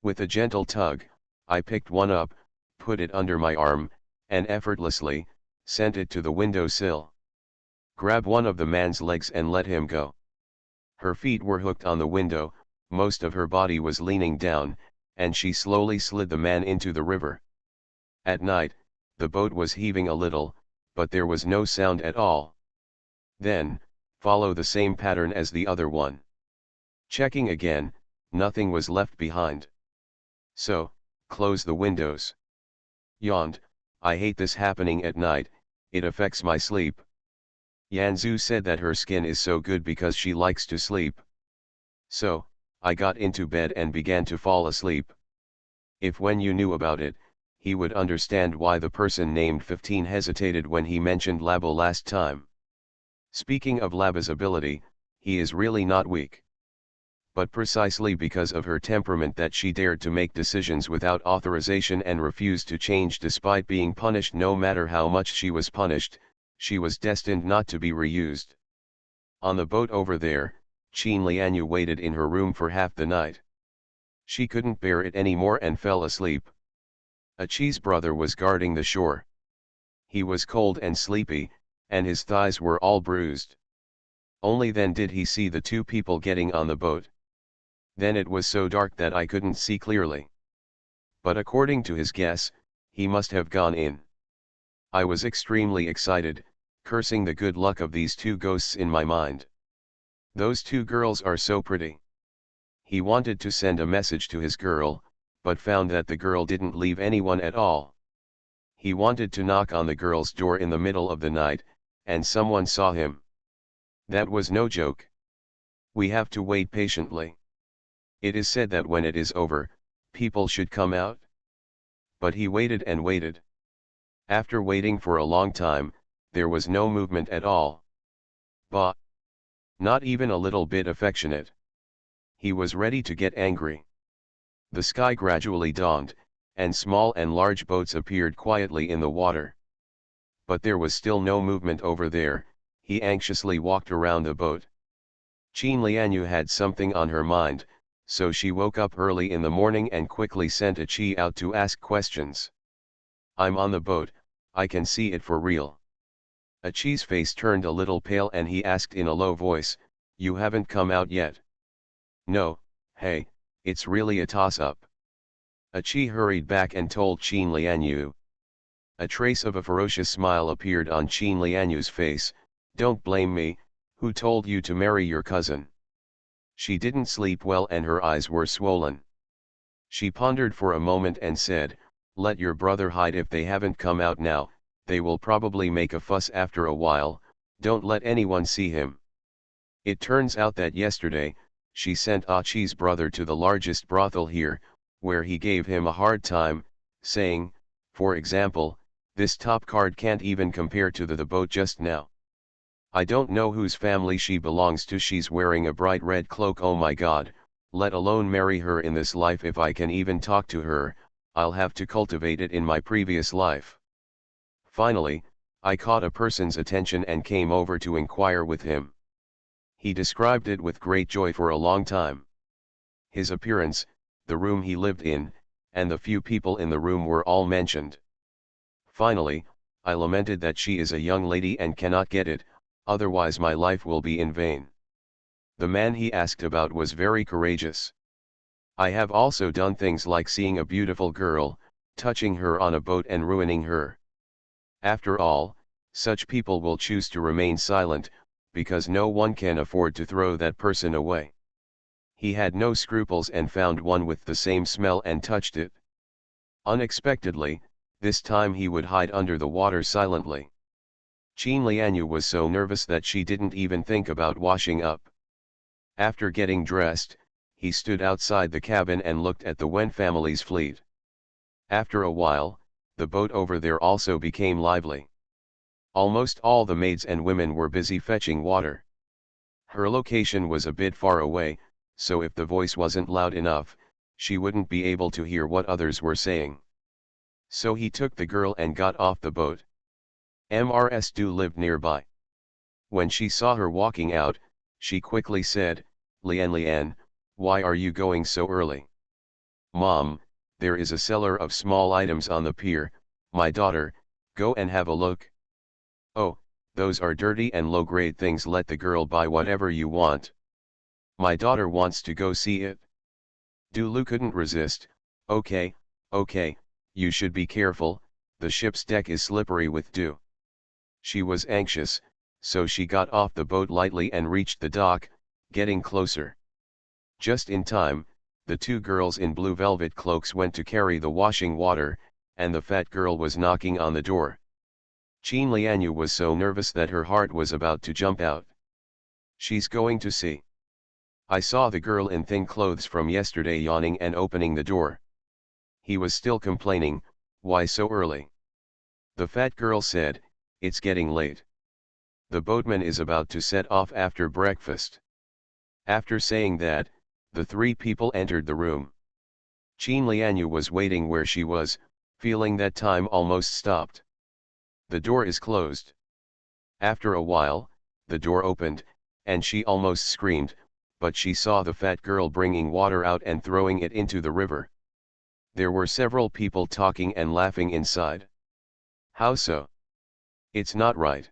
With a gentle tug, I picked one up, put it under my arm, and effortlessly, sent it to the window sill. Grab one of the man's legs and let him go. Her feet were hooked on the window, most of her body was leaning down, and she slowly slid the man into the river. At night, the boat was heaving a little, but there was no sound at all. Then, follow the same pattern as the other one. Checking again, nothing was left behind. So, close the windows. Yawned, I hate this happening at night, it affects my sleep. Yanzu said that her skin is so good because she likes to sleep. So, I got into bed and began to fall asleep. If when you knew about it, he would understand why the person named 15 hesitated when he mentioned Labo last time. Speaking of Laba's ability, he is really not weak. But precisely because of her temperament that she dared to make decisions without authorization and refused to change despite being punished no matter how much she was punished, she was destined not to be reused. On the boat over there, Qin Lianyu waited in her room for half the night. She couldn't bear it anymore and fell asleep. A cheese brother was guarding the shore. He was cold and sleepy, and his thighs were all bruised. Only then did he see the two people getting on the boat. Then it was so dark that I couldn't see clearly. But according to his guess, he must have gone in. I was extremely excited, cursing the good luck of these two ghosts in my mind. Those two girls are so pretty. He wanted to send a message to his girl, but found that the girl didn't leave anyone at all. He wanted to knock on the girl's door in the middle of the night, and someone saw him. That was no joke. We have to wait patiently. It is said that when it is over, people should come out. But he waited and waited. After waiting for a long time, there was no movement at all. Bah! Not even a little bit affectionate. He was ready to get angry. The sky gradually dawned, and small and large boats appeared quietly in the water. But there was still no movement over there. He anxiously walked around the boat. Qin Lianyu had something on her mind, so she woke up early in the morning and quickly sent a Chi out to ask questions. I'm on the boat, I can see it for real. A Chi's face turned a little pale and he asked in a low voice, you haven't come out yet? No, hey, it's really a toss-up. A Chi hurried back and told Qin Lianyu. A trace of a ferocious smile appeared on Qin Lianyu's face. Don't blame me, who told you to marry your cousin? She didn't sleep well and her eyes were swollen. She pondered for a moment and said, let your brother hide if they haven't come out now, they will probably make a fuss after a while, don't let anyone see him. It turns out that yesterday, she sent Achi's brother to the largest brothel here, where he gave him a hard time, saying, for example, this top card can't even compare to the boat just now. I don't know whose family she belongs to, she's wearing a bright red cloak, oh my god, let alone marry her in this life. If I can even talk to her, I'll have to cultivate it in my previous life. Finally, I caught a person's attention and came over to inquire with him. He described it with great joy for a long time. His appearance, the room he lived in, and the few people in the room were all mentioned. Finally, I lamented that she is a young lady and cannot get it, otherwise my life will be in vain. The man he asked about was very courageous. I have also done things like seeing a beautiful girl, touching her on a boat and ruining her. After all, such people will choose to remain silent, because no one can afford to throw that person away. He had no scruples and found one with the same smell and touched it. Unexpectedly, this time he would hide under the water silently. Qin Lianyu was so nervous that she didn't even think about washing up. After getting dressed, he stood outside the cabin and looked at the Wen family's fleet. After a while, the boat over there also became lively. Almost all the maids and women were busy fetching water. Her location was a bit far away, so if the voice wasn't loud enough, she wouldn't be able to hear what others were saying. So he took the girl and got off the boat. Mrs. Du lived nearby. When she saw her walking out, she quickly said, Lian, why are you going so early? Mom, there is a seller of small items on the pier, my daughter, go and have a look. Oh, those are dirty and low-grade things, let the girl buy whatever you want. My daughter wants to go see it. Dulu couldn't resist. Okay, you should be careful, the ship's deck is slippery with dew. She was anxious, so she got off the boat lightly and reached the dock, getting closer. Just in time, the two girls in blue velvet cloaks went to carry the washing water, and the fat girl was knocking on the door. Qin Lianyu was so nervous that her heart was about to jump out. She's going to see. I saw the girl in thin clothes from yesterday yawning and opening the door. He was still complaining, why so early? The fat girl said, it's getting late. The boatman is about to set off after breakfast. After saying that, the three people entered the room. Qin Lianyu was waiting where she was, feeling that time almost stopped. The door is closed. After a while, the door opened, and she almost screamed, but she saw the fat girl bringing water out and throwing it into the river. There were several people talking and laughing inside. How so? It's not right.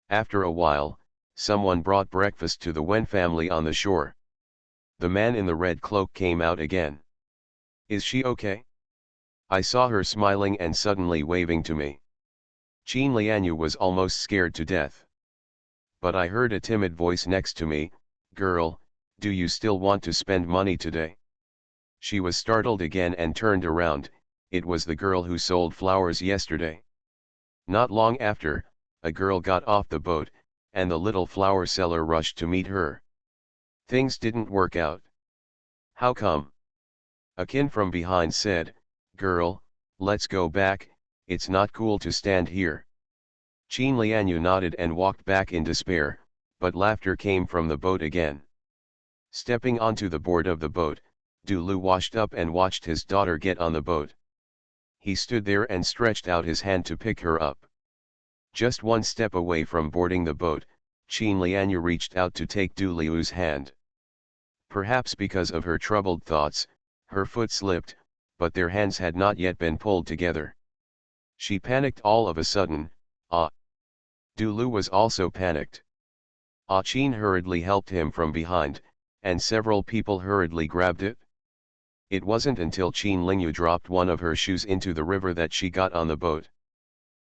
After a while, someone brought breakfast to the Wen family on the shore. The man in the red cloak came out again. Is she okay? I saw her smiling and suddenly waving to me. Qin Lianyu was almost scared to death. But I heard a timid voice next to me, girl, do you still want to spend money today? She was startled again and turned around, it was the girl who sold flowers yesterday. Not long after, a girl got off the boat, and the little flower seller rushed to meet her. Things didn't work out. How come? Akin from behind said, girl, let's go back, it's not cool to stand here. Qin Lianyu nodded and walked back in despair, but laughter came from the boat again. Stepping onto the board of the boat, Dulu washed up and watched his daughter get on the boat. He stood there and stretched out his hand to pick her up. Just one step away from boarding the boat, Qin Lianyu reached out to take Dulu's hand. Perhaps because of her troubled thoughts, her foot slipped, but their hands had not yet been pulled together. She panicked all of a sudden. Ah! Dulu was also panicked. Ah Chin hurriedly helped him from behind, and several people hurriedly grabbed it. It wasn't until Qin Lingyu dropped one of her shoes into the river that she got on the boat.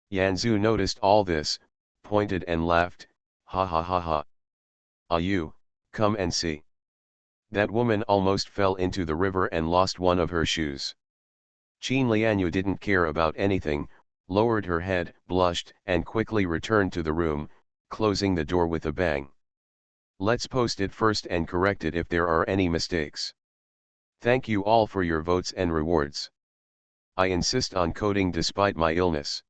Yanzu noticed all this, pointed and laughed, ha ha ha ha. Ah you, come and see. That woman almost fell into the river and lost one of her shoes. Qin Lianyu didn't care about anything, lowered her head, blushed, and quickly returned to the room, closing the door with a bang. Let's post it first and correct it if there are any mistakes. Thank you all for your votes and rewards. I insist on coding despite my illness.